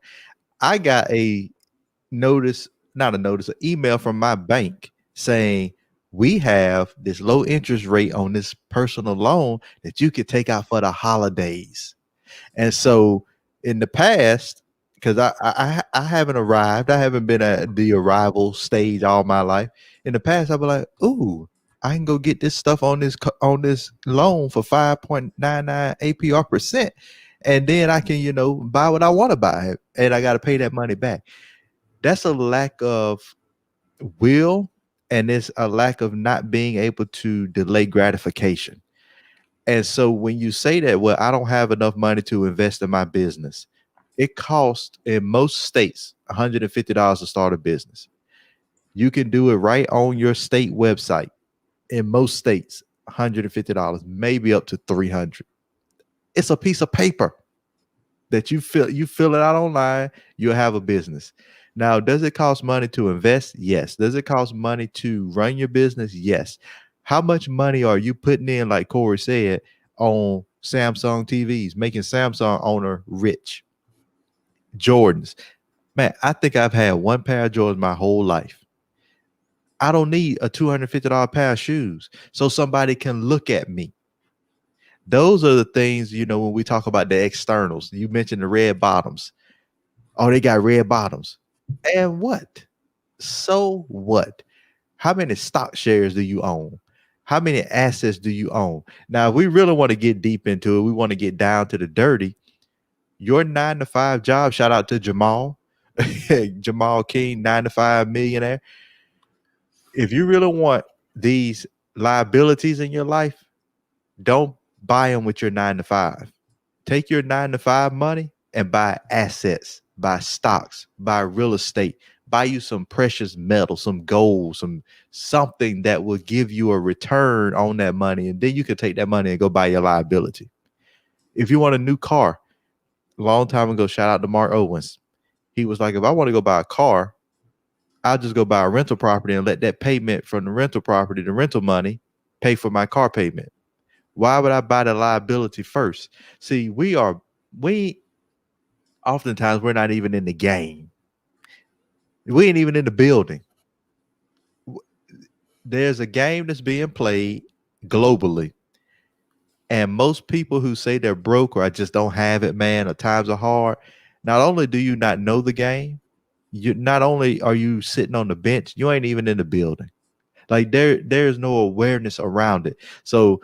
S1: I got a notice, not a notice, an email from my bank saying we have this low interest rate on this personal loan that you could take out for the holidays. And so in the past, because I haven't arrived, I haven't been at the arrival stage all my life. In the past, I'd be like, ooh, I can go get this stuff on this loan for 5.99 APR percent. And then I can, buy what I want to buy. And I got to pay that money back. That's a lack of will, and it's a lack of not being able to delay gratification. And so when you say that, well, I don't have enough money to invest in my business, it costs in most states $150 to start a business. You can do it right on your state website. In most states, $150, maybe up to $300. It's a piece of paper that you fill it out online, you'll have a business. Now, does it cost money to invest? Yes. Does it cost money to run your business? Yes. How much money are you putting in, like Corey said, on Samsung TVs, making Samsung owner rich? Jordans. Man, I think I've had one pair of Jordans my whole life. I don't need a $250 pair of shoes so somebody can look at me. Those are the things, when we talk about the externals. You mentioned the red bottoms. Oh, they got red bottoms. And what? So what? How many stock shares do you own? How many assets do you own? Now, if we really want to get deep into it, we want to get down to the dirty. Your 9-to-5 job, shout out to Jamal, Jamal King, 9-to-5 millionaire. If you really want these liabilities in your life, don't buy them with your 9-to-5. Take your 9-to-5 money and buy assets, buy stocks, buy real estate, buy you some precious metal, some gold, something that will give you a return on that money. And then you can take that money and go buy your liability. If you want a new car, a long time ago, shout out to Mark Owens. He was like, if I want to go buy a car, I'll just go buy a rental property and let that payment from the rental property, the rental money, pay for my car payment. Why would I buy the liability first? See, oftentimes we're not even in the game. We ain't even in the building. There's a game that's being played globally. And most people who say they're broke or I just don't have it, man, or times are hard, not only do you not know the game, not only are you sitting on the bench, you ain't even in the building. Like there's no awareness around it. So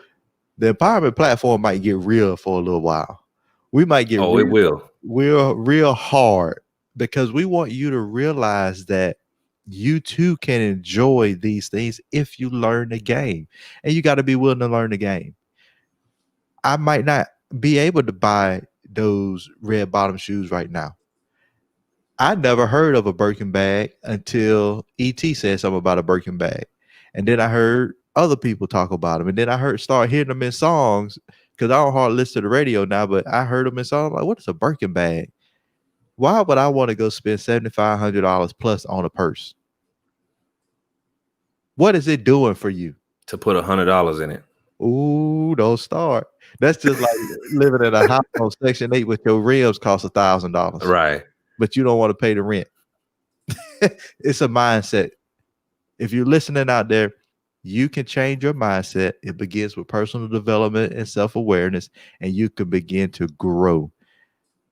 S1: the empowerment platform might get real for a little while. We might get real hard because we want you to realize that you too can enjoy these things if you learn the game. And you got to be willing to learn the game. I might not be able to buy those red bottom shoes right now. I never heard of a Birkin bag until ET said something about a Birkin bag. And then I heard other people talk about them. And then I start hearing them in songs because I don't hardly listen to the radio now, but I heard them in songs. Like, what is a Birkin bag? Why would I want to go spend $7,500 plus on a purse? What is it doing for you?
S2: To put $100 in it.
S1: Ooh, don't start. That's just like living in a house on Section 8 with your rims cost $1,000.
S2: Right.
S1: But you don't want to pay the rent. It's a mindset. If you're listening out there, you can change your mindset. It begins with personal development and self-awareness, and you can begin to grow.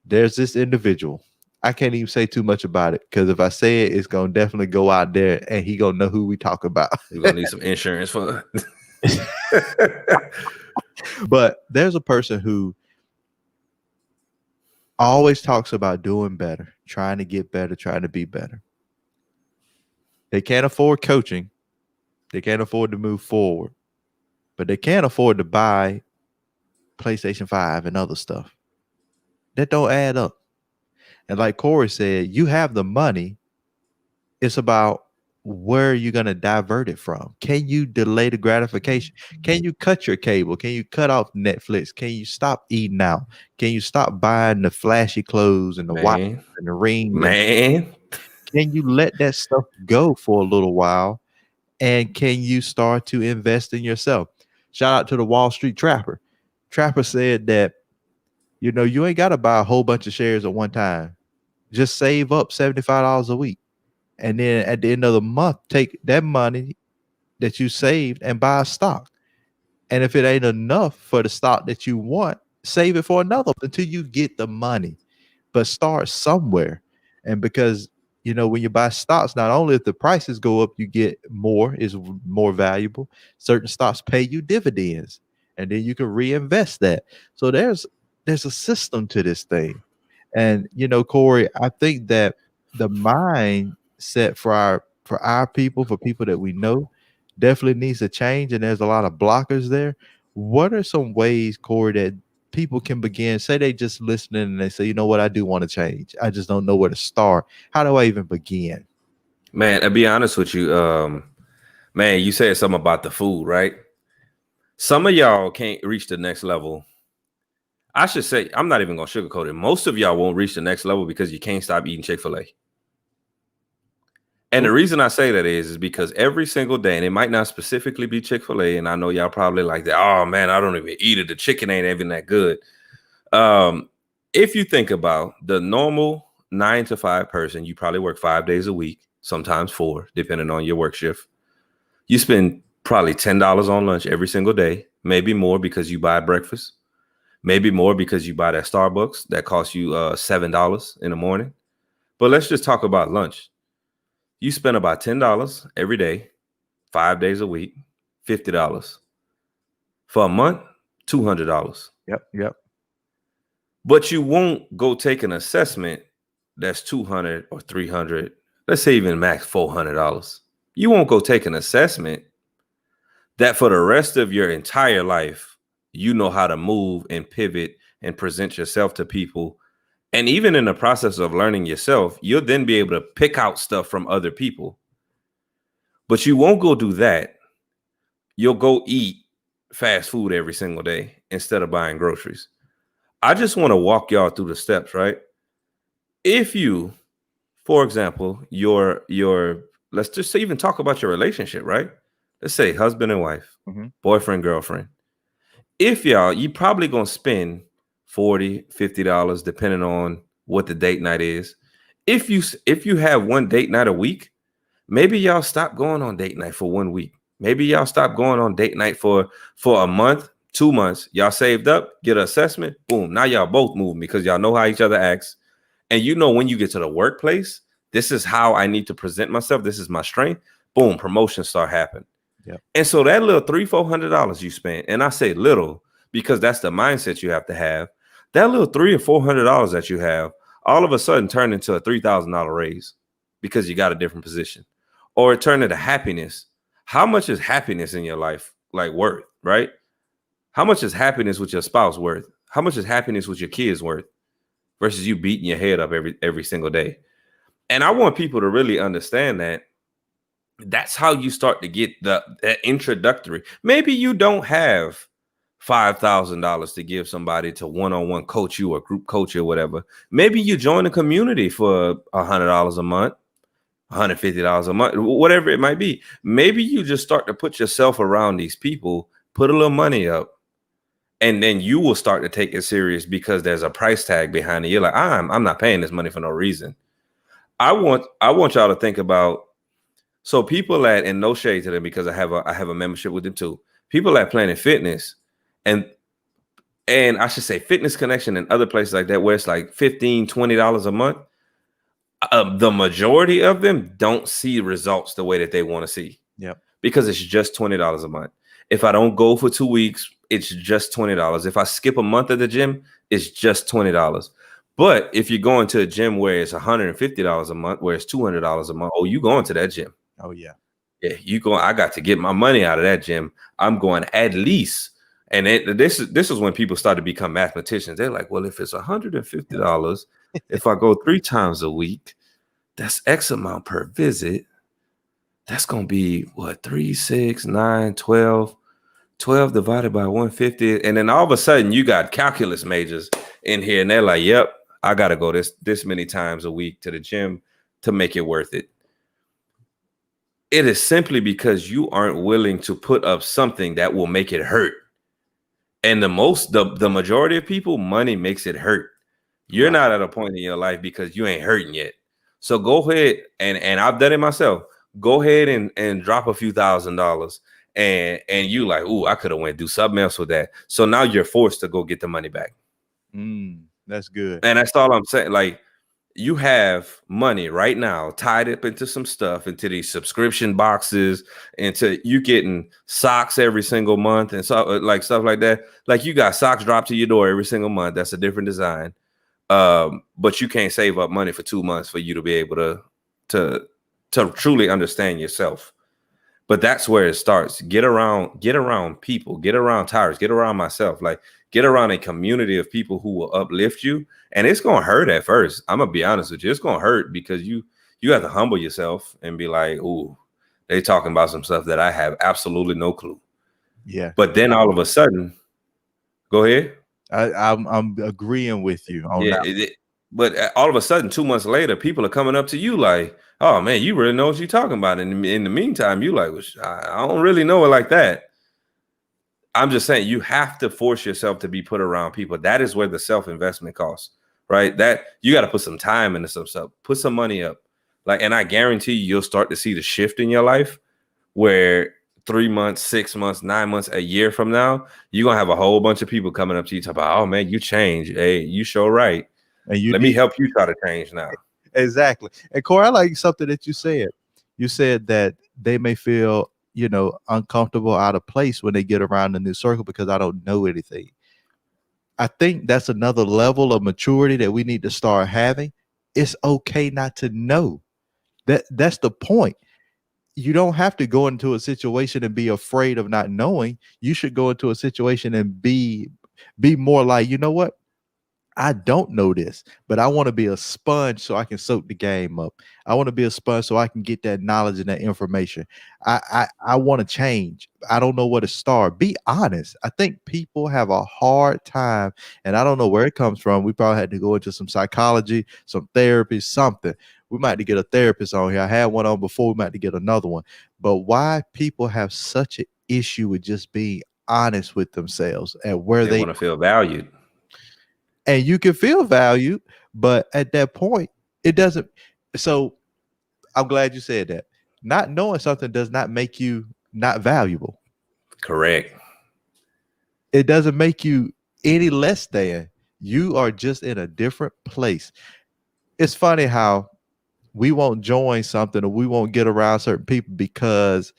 S1: There's this individual. I can't even say too much about it because if I say it, it's going to definitely go out there and he going to know who we talk about.
S2: You're going to need some insurance for
S1: But there's a person who always talks about doing better, trying to get better, trying to be better. They can't afford coaching. They can't afford to move forward, but they can't afford to buy PlayStation 5 and other stuff. That don't add up. And like Corey said, you have the money. It's about where you're going to divert it from. Can you delay the gratification? Can you cut your cable? Can you cut off Netflix? Can you stop eating out? Can you stop buying the flashy clothes and the watch
S2: Man,
S1: and the ring?
S2: man.
S1: Can you let that stuff go for a little while? And can you start to invest in yourself? Shout out to the Wall Street Trapper. Trapper said that, you ain't got to buy a whole bunch of shares at one time. Just save up $75 a week. And then at the end of the month, take that money that you saved and buy a stock. And if it ain't enough for the stock that you want, save it for another until you get the money. But start somewhere. And because, when you buy stocks, not only if the prices go up, you get more, is more valuable. Certain stocks pay you dividends, and then you can reinvest that. So there's a system to this thing. And, Corey, I think that the mindset for our people, for people that we know, definitely needs to change. And there's a lot of blockers there. What are some ways, Corey, that people can begin? Say they just listening and they say, you know what, I do want to change. I just don't know where to start. How do I even begin?
S2: Man, to be honest with you, man, you said something about the food, right? Some of y'all can't reach the next level. I should say, I'm not even going to sugarcoat it. Most of y'all won't reach the next level because you can't stop eating Chick-fil-A. And the reason I say that is because every single day, and it might not specifically be Chick-fil-A, and I know y'all probably like that. Oh, man, I don't even eat it. The chicken ain't even that good. If you think about the normal 9 to 5 person, you probably work 5 days a week, sometimes 4, depending on your work shift. You spend probably $10 on lunch every single day, maybe more because you buy breakfast, maybe more because you buy that Starbucks that costs you $7 in the morning. But let's just talk about lunch. You spend about $10 every day, 5 days a week, $50. For a month, $200.
S1: Yep.
S2: But you won't go take an assessment that's $200 or $300. Let's say even max $400. You won't go take an assessment that for the rest of your entire life, you know how to move and pivot and present yourself to people. And even in the process of learning yourself, you'll then be able to pick out stuff from other people. But you won't go do that. You'll go eat fast food every single day instead of buying groceries. I just want to walk y'all through the steps, right? If you, for example, let's just even talk about your relationship, right? Let's say husband and wife, boyfriend, girlfriend. If you probably going to spend $40, $50, depending on what the date night is. If you have one date night a week, maybe y'all stop going on date night for 1 week. Maybe y'all stop going on date night for a month, 2 months. Y'all saved up, get an assessment, boom. Now y'all both moving because y'all know how each other acts. And when you get to the workplace, this is how I need to present myself. This is my strength. Boom, promotions start happening. Yep. And so that little $300-$400 you spent, and I say little because that's the mindset you have to have. That little $300 or $400 that you have, all of a sudden turned into a $3,000 raise because you got a different position, or it turned into happiness. How much is happiness in your life worth, right? How much is happiness with your spouse worth? How much is happiness with your kids worth versus you beating your head up every single day? And I want people to really understand that that's how you start to get that introductory. Maybe you don't have $5,000 to give somebody to one-on-one coach you or group coach you or whatever. Maybe you join a community for $100 a month, $150 a month, whatever it might be. Maybe you just start to put yourself around these people, put a little money up, and then you will start to take it serious because there's a price tag behind it. You're like, I'm not paying this money for no reason. I want y'all to think about, so people and no shade to them because I have a membership with them too. People at Planet Fitness and I should say Fitness Connection and other places like that where it's like $15, $20 a month. The majority of them don't see results the way that they want to see.
S1: Yep.
S2: Because it's just $20 a month. If I don't go for 2 weeks, it's just $20. If I skip a month at the gym, it's just $20. But if you're going to a gym where it's $150 a month, where it's $200 a month, oh, you going to that gym.
S1: Oh yeah.
S2: Yeah, you going. I got to get my money out of that gym. I'm going at least. And this is when people start to become mathematicians. They're like, well, if it's $150, if I go 3 times a week, that's X amount per visit. That's going to be what, 3, 6, 9, 12. 12 divided by 150. And then all of a sudden you got calculus majors in here and they're like, yep, I got to go this many times a week to the gym to make it worth it. It is simply because you aren't willing to put up something that will make it hurt. And the majority of people, money makes it hurt. You're not at a point in your life because you ain't hurting yet. So go ahead, and I've done it myself. Go ahead and drop a few $1,000s. And you like, ooh, I could have went do something else with that. So now you're forced to go get the money back.
S1: That's good.
S2: And that's all I'm saying. Like, you have money right now tied up into some stuff, into these subscription boxes, into you getting socks every single month and so like stuff like that. Like, you got socks dropped to your door every single month. That's a different design. But you can't save up money for 2 months for you to be able to truly understand yourself. But that's where it starts. Get around people, get around Tyrus, get around myself, like get around a community of people who will uplift you. And it's gonna hurt at first. I'm gonna be honest with you. It's gonna hurt because you have to humble yourself and be like, ooh, they talking about some stuff that I have absolutely no clue.
S1: Yeah.
S2: But then all of a sudden, go ahead.
S1: I'm agreeing with you on that.
S2: But all of a sudden, 2 months later, people are coming up to you like, oh man, you really know what you're talking about. And in the meantime, you like, well, I don't really know it like that. I'm just saying, you have to force yourself to be put around people. That is where the self-investment costs, right? That you got to put some time into some stuff, put some money up. Like, and I guarantee you'll start to see the shift in your life where 3 months, 6 months, 9 months, a year from now, you're going to have a whole bunch of people coming up to you talking about, oh man, you changed. Hey, you sure right. And let me help you try to change now.
S1: Exactly. And Corey, I like something that you said. You said that they may feel, uncomfortable, out of place when they get around the new circle because I don't know anything. I think that's another level of maturity that we need to start having. It's okay not to know. That's the point. You don't have to go into a situation and be afraid of not knowing. You should go into a situation and be more like, you know what? I don't know this, but I want to be a sponge so I can soak the game up. I want to be a sponge so I can get that knowledge and that information. I want to change. I don't know where to start. Be honest. I think people have a hard time, and I don't know where it comes from. We probably had to go into some psychology, some therapy, something. We might have to get a therapist on here. I had one on before. We might have to get another one. But why people have such an issue with just being honest with themselves and where they
S2: want to feel valued.
S1: And you can feel valued, but at that point, it doesn't. So I'm glad you said that. Not knowing something does not make you not valuable.
S2: Correct.
S1: It doesn't make you any less than. You are just in a different place. It's funny how we won't join something or we won't get around certain people because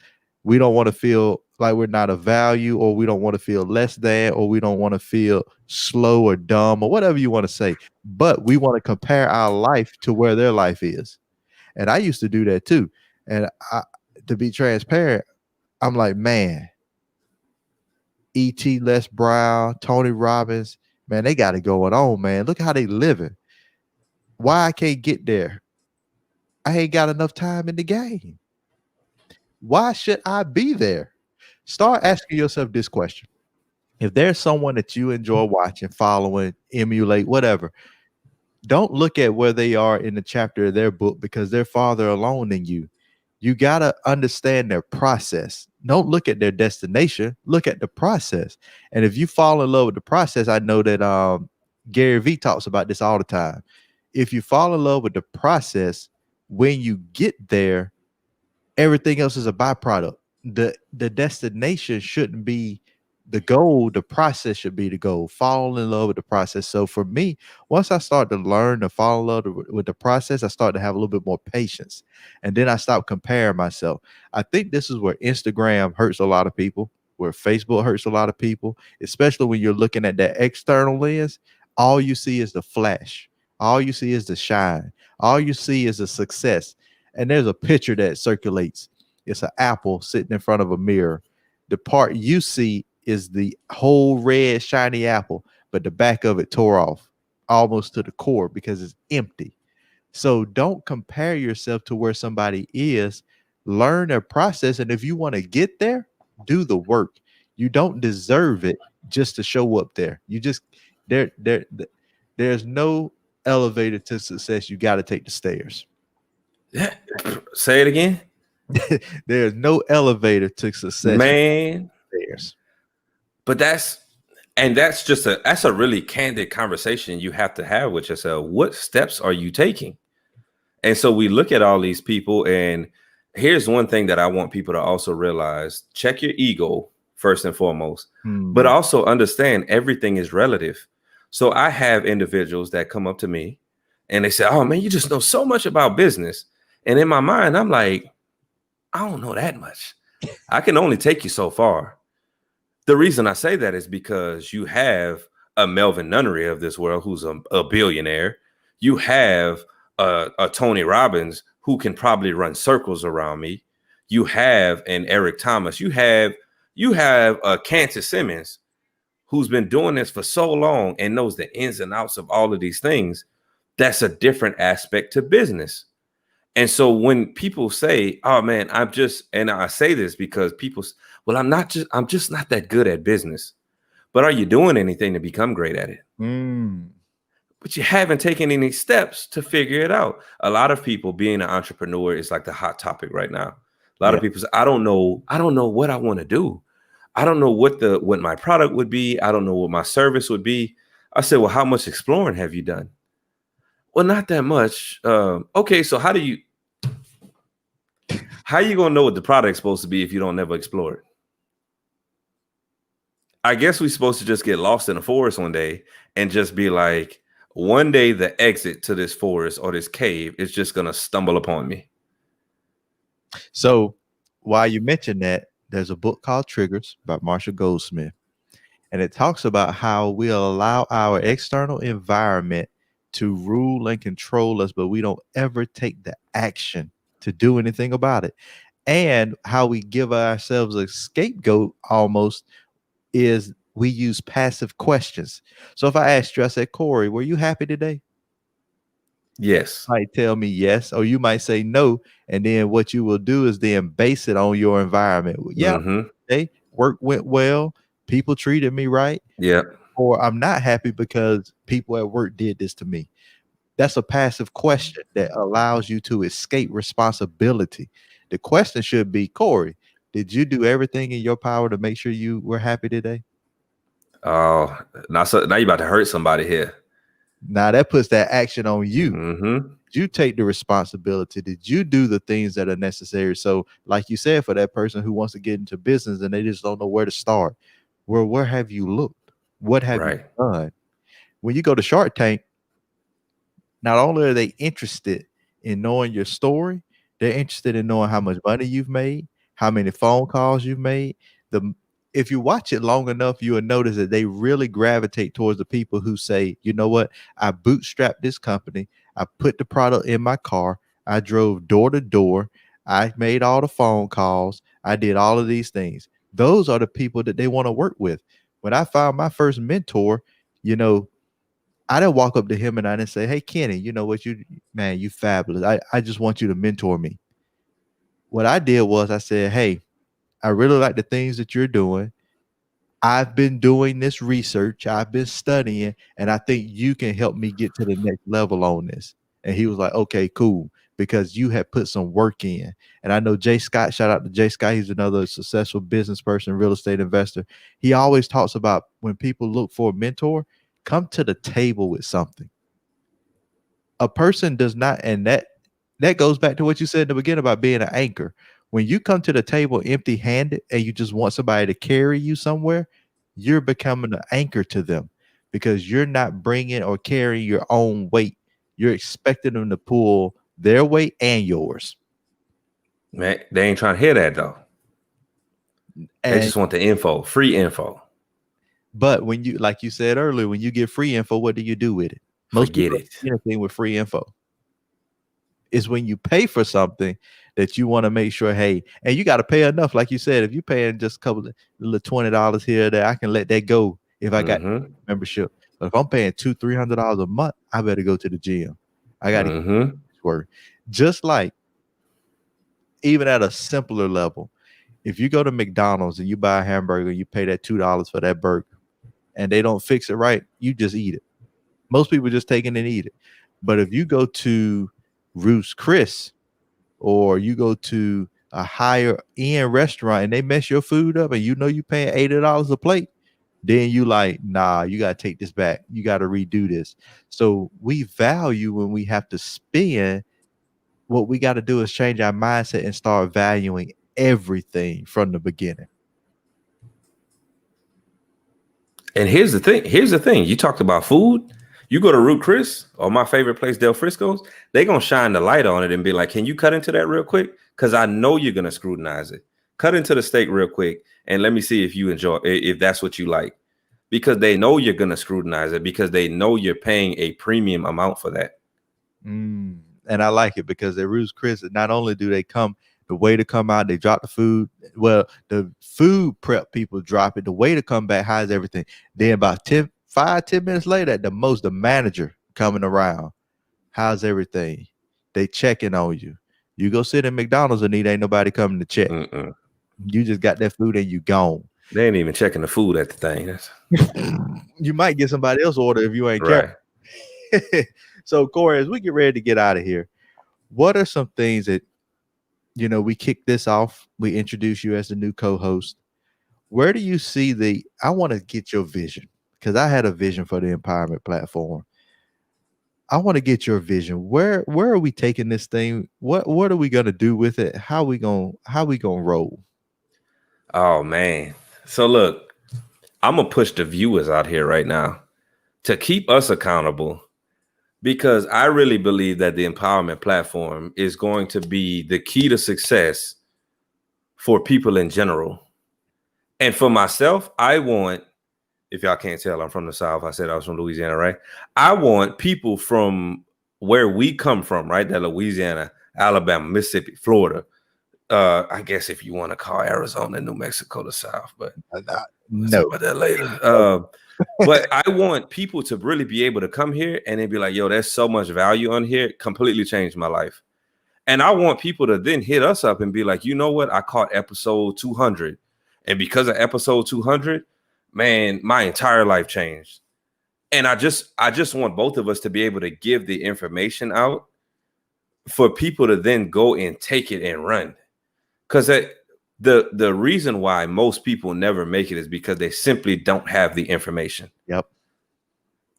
S1: we don't want to feel like we're not of value, or we don't want to feel less than, or we don't want to feel slow or dumb or whatever you want to say. But we want to compare our life to where their life is. And I used to do that too. And to be transparent, I'm like, man, E.T. Les Brown, Tony Robbins, man, they got it going on, man. Look how they living. Why I can't get there? I ain't got enough time in the game. Why should I be there? Start asking yourself this question. If there's someone that you enjoy watching, following, emulate, whatever, don't look at where they are in the chapter of their book because they're farther along than you. You got to understand their process. Don't look at their destination. Look at the process. And if you fall in love with the process, I know that Gary Vee talks about this all the time. If you fall in love with the process, when you get there, everything else is a byproduct. The destination shouldn't be the goal. The process should be the goal. Fall in love with the process. So for me, once I start to learn to fall in love with the process, I start to have a little bit more patience. And then I stop comparing myself. I think this is where Instagram hurts a lot of people, where Facebook hurts a lot of people, especially when you're looking at that external lens. All you see is the flash. All you see is the shine. All you see is the success. And there's a picture that circulates. It's an apple sitting in front of a mirror. The part you see is the whole red shiny apple, but the back of it tore off almost to the core because it's empty. So don't compare yourself to where somebody is. Learn their process. And if you want to get there, do the work. You don't deserve it just to show up there. You just there's no elevator to success. You got to take the stairs.
S2: Yeah. Say it again.
S1: There's no elevator to success.
S2: Man.
S1: Stairs.
S2: But that's a really candid conversation you have to have with yourself. What steps are you taking? And so we look at all these people, and here's one thing that I want people to also realize: check your ego first and foremost, but also understand everything is relative. So I have individuals that come up to me and they say, "Oh man, you just know so much about business." And in my mind, I'm like, I don't know that much. I can only take you so far. The reason I say that is because you have a Melvin Nunnery of this world who's a billionaire. You have a Tony Robbins who can probably run circles around me. You have an Eric Thomas. You have a Cantor Simmons who's been doing this for so long and knows the ins and outs of all of these things. That's a different aspect to business. And so when people say, "Oh man, and I say this because people, well, I'm just not that good at business." But are you doing anything to become great at it? But you haven't taken any steps to figure it out. A lot of people, being an entrepreneur is like the hot topic right now. A lot of people say, I don't know what I want to do. I don't know what my product would be. I don't know what my service would be. I said, well, how much exploring have you done? Well, not that much. Okay, so how are you gonna know what the product's supposed to be if you don't never explore it? I guess we're supposed to just get lost in the forest one day and just be like, one day the exit to this forest or this cave is just gonna stumble upon me.
S1: So while you mentioned that, there's a book called Triggers by Marshall Goldsmith, and it talks about how we allow our external environment to rule and control us, but we don't ever take the action to do anything about it. And how we give ourselves a scapegoat almost is we use passive questions. So if I asked you, I said, Corey, were you happy today?
S2: Yes.
S1: You might tell me yes, or you might say no. And then what you will do is then base it on your environment. Yeah, hey, work went well. People treated me right.
S2: Yeah.
S1: Or I'm not happy because people at work did this to me. That's a passive question that allows you to escape responsibility. The question should be, Corey, did you do everything in your power to make sure you were happy today?
S2: Oh, now you're about to hurt somebody here.
S1: Now that puts that action on you.
S2: Did
S1: you take the responsibility? Did you do the things that are necessary? So like you said, for that person who wants to get into business and they just don't know where to start, where have you looked? What have you done? When you go to Shark Tank, not only are they interested in knowing your story, they're interested in knowing how much money you've made, how many phone calls you've made. If you watch it long enough, you will notice that they really gravitate towards the people who say, you know what, I bootstrapped this company. I put the product in my car. I drove door to door. I made all the phone calls. I did all of these things. Those are the people that they want to work with. When I found my first mentor, I didn't walk up to him and I didn't say, hey, Kenny, you know what, you fabulous. I just want you to mentor me. What I did was I said, hey, I really like the things that you're doing. I've been doing this research. I've been studying, and I think you can help me get to the next level on this. And he was like, okay, cool, because you have put some work in. And I know Jay Scott, shout out to Jay Scott. He's another successful business person, real estate investor. He always talks about when people look for a mentor, come to the table with something. A person does not, and that goes back to what you said in the beginning about being an anchor. When you come to the table empty-handed and you just want somebody to carry you somewhere, you're becoming an anchor to them because you're not bringing or carrying your own weight. You're expecting them to pull their weight and yours.
S2: Man, they ain't trying to hear that though. They just want the info, free info.
S1: But when you, like you said earlier, when you get free info, what do you do with it? Most
S2: Forget
S1: people
S2: it.
S1: don't get anything with free info. It's when you pay for something that you want to make sure, hey, and you got to pay enough. Like you said, if you're paying just a couple of little $20 here or there, I can let that go if I got
S2: Mm-hmm.
S1: membership. But if I'm paying $200-$300 a month, I better go to the gym. I got to
S2: Mm-hmm.
S1: work. Just like even at a simpler level, if you go to McDonald's and you buy a hamburger, you pay that $2 for that burger, and they don't fix it right, you just eat it. Most people just take it and eat it. But if you go to Ruth's Chris or you go to a higher end restaurant and they mess your food up and you know you paying $80 a plate, then you like, nah, you got to take this back. You got to redo this. So we value when we have to spend. What we got to do is change our mindset and start valuing everything from the beginning.
S2: And here's the thing. You talked about food. You go to Ruth Chris or my favorite place, Del Frisco's, they're going to shine the light on it and be like, can you cut into that real quick? Because I know you're going to scrutinize it. Cut into the steak real quick and let me see if you enjoy, if that's what you like. Because they know you're going to scrutinize it because they know you're paying a premium amount for that.
S1: And I like it because at Ruth's Chris, not only do they come, the way to come out, they drop the food. Well, the food prep people drop it. The way to come back, how's everything? Then about 10 minutes later, at the most, the manager coming around. How's everything? They checking on you. You go sit in McDonald's and ain't nobody coming to check.
S2: Mm-mm.
S1: You just got that food and you gone.
S2: They ain't even checking the food at the thing.
S1: You might get somebody else order if you ain't
S2: Right.
S1: careful. So, Corey, as we get ready to get out of here, what are some things that, you know, we kick this off, we introduce you as the new co-host. Where do you see I want to get your vision because I had a vision for the empowerment platform. I want to get your vision. Where are we taking this thing? What are we going to do with it? How we going to roll?
S2: Oh man. So look, I'm going to push the viewers out here right now to keep us accountable because I really believe that the empowerment platform is going to be the key to success for people in general. And for myself, I want, if y'all can't tell, I'm from the South. I said I was from Louisiana, right? I want people from where we come from, right? That Louisiana, Alabama, Mississippi, Florida. I guess if you want to call Arizona, New Mexico the South, but
S1: no,
S2: about that later. But I want people to really be able to come here and then be like, yo, there's so much value on here. It completely changed my life. And I want people to then hit us up and be like, you know what? I caught episode 200. And because of episode 200, man, my entire life changed. And I just want both of us to be able to give the information out for people to then go and take it and run. Because the reason why most people never make it is because they simply don't have the information.
S1: Yep.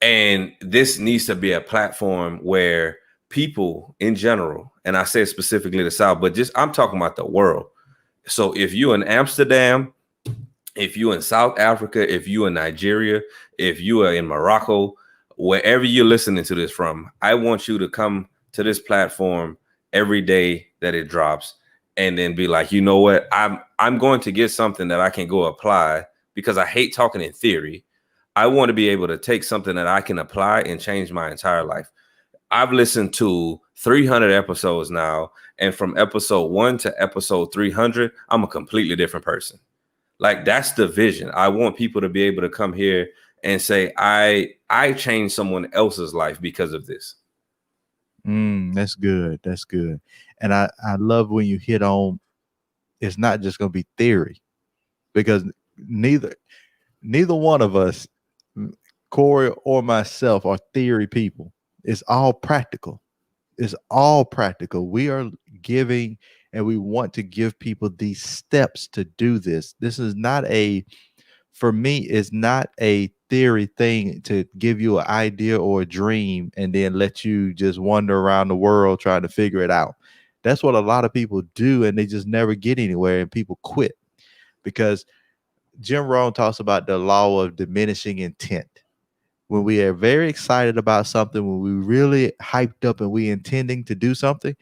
S2: And this needs to be a platform where people in general, and I say specifically the South, but just I'm talking about the world. So if you're in Amsterdam, if you're in South Africa, if you're in Nigeria, if you are in Morocco, wherever you're listening to this from, I want you to come to this platform every day that it drops and then be like, you know what, I'm going to get something that I can go apply because I hate talking in theory. I want to be able to take something that I can apply and change my entire life. I've listened to 300 episodes now, and from episode 1 to episode 300, I'm a completely different person. Like, that's the vision. I want people to be able to come here and say, I changed someone else's life because of this.
S1: That's good. That's good. And I love when you hit on, it's not just going to be theory, because neither one of us, Corey or myself, are theory people. It's all practical. It's all practical. We are giving, and we want to give people these steps to do this. This is not for me, it's not a theory thing to give you an idea or a dream and then let you just wander around the world trying to figure it out. That's what a lot of people do, and they just never get anywhere, and people quit. Because Jim Rohn talks about the law of diminishing intent. When we are very excited about something, when we really hyped up and we intending to do something,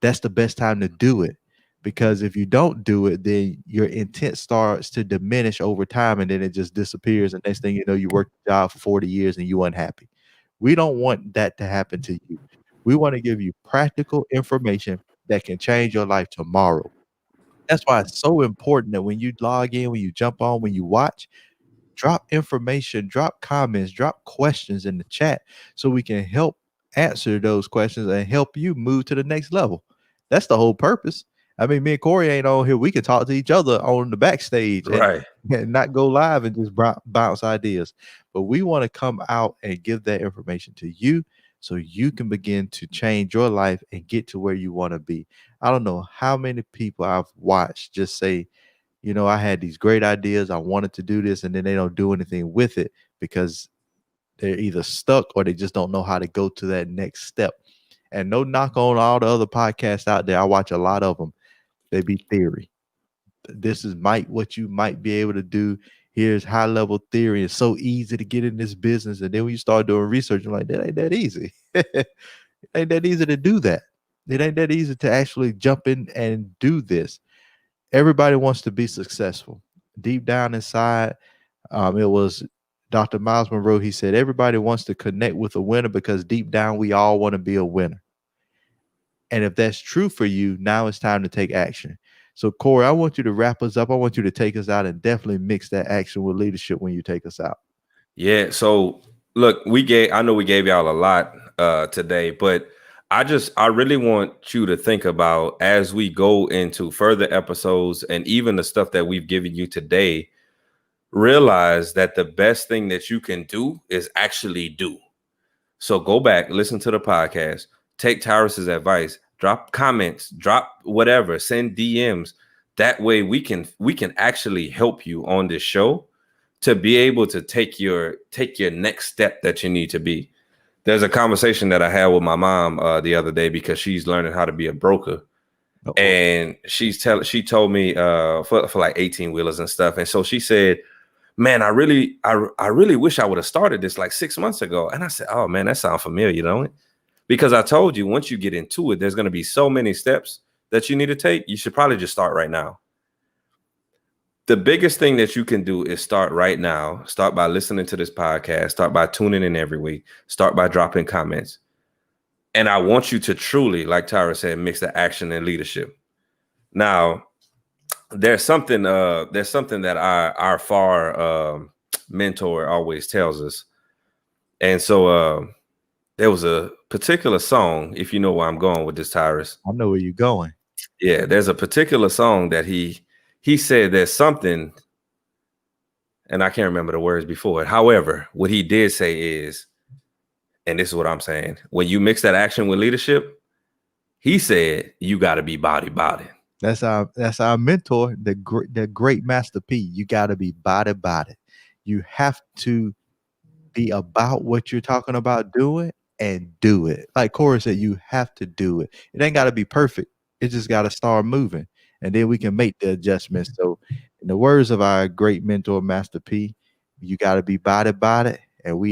S1: that's the best time to do it. Because if you don't do it, then your intent starts to diminish over time, and then it just disappears. And next thing you know, you work the job for 40 years and you're unhappy. We don't want that to happen to you. We want to give you practical information that can change your life tomorrow. That's why it's so important that when you log in, when you jump on, when you watch, drop information, drop comments, drop questions in the chat so we can help answer those questions and help you move to the next level. That's the whole purpose. I mean, me and Corey ain't on here. We can talk to each other on the backstage
S2: Right.
S1: and not go live and just bounce ideas. But we want to come out and give that information to you so you can begin to change your life and get to where you want to be. I don't know how many people I've watched just say, you know, I had these great ideas. I wanted to do this, and then they don't do anything with it because they're either stuck or they just don't know how to go to that next step. And no knock on all the other podcasts out there. I watch a lot of them. They be theory. This is what you might be able to do. Here's high level theory. It's so easy to get in this business. And then when you start doing research, you're like, that ain't that easy. It ain't that easy to do that. It ain't that easy to actually jump in and do this. Everybody wants to be successful. Deep down inside, it was Dr. Miles Monroe. He said, everybody wants to connect with a winner because deep down, we all want to be a winner. And if that's true for you, now it's time to take action. So, Corey, I want you to wrap us up. I want you to take us out and definitely mix that action with leadership when you take us out.
S2: Yeah. So look, I know we gave y'all a lot today, but I really want you to think about, as we go into further episodes and even the stuff that we've given you today, realize that the best thing that you can do is actually do. So go back, listen to the podcast, take Tyrus's advice, drop comments, drop whatever, send DMs. That way we can actually help you on this show to be able to take your next step that you need to be. There's a conversation that I had with my mom the other day because she's learning how to be a broker. Uh-oh. And she told me for like 18 wheelers and stuff. And so she said, man, I really wish I would have started this like 6 months ago. And I said, oh man, that sounds familiar, don't it? Because I told you, once you get into it, there's going to be so many steps that you need to take. You should probably just start right now. The biggest thing that you can do is start right now. Start by listening to this podcast. Start by tuning in every week. Start by dropping comments. And I want you to truly, like Tyra said, mix the action and leadership. Now, there's something that our FAR mentor always tells us. And so there was a particular song, if you know where I'm going with this, Tyrus.
S1: I know where you're going.
S2: Yeah, there's a particular song that he said there's something, and I can't remember the words before it. However, what he did say is, and this is what I'm saying, when you mix that action with leadership, he said you got to be body.
S1: That's our mentor, the great Master P. You got to be body. You have to be about what you're talking about doing and do it. Like Corey said, you have to do it. It ain't got to be perfect. It just got to start moving. And then we can make the adjustments. So in the words of our great mentor, Master P, you got to be body. And we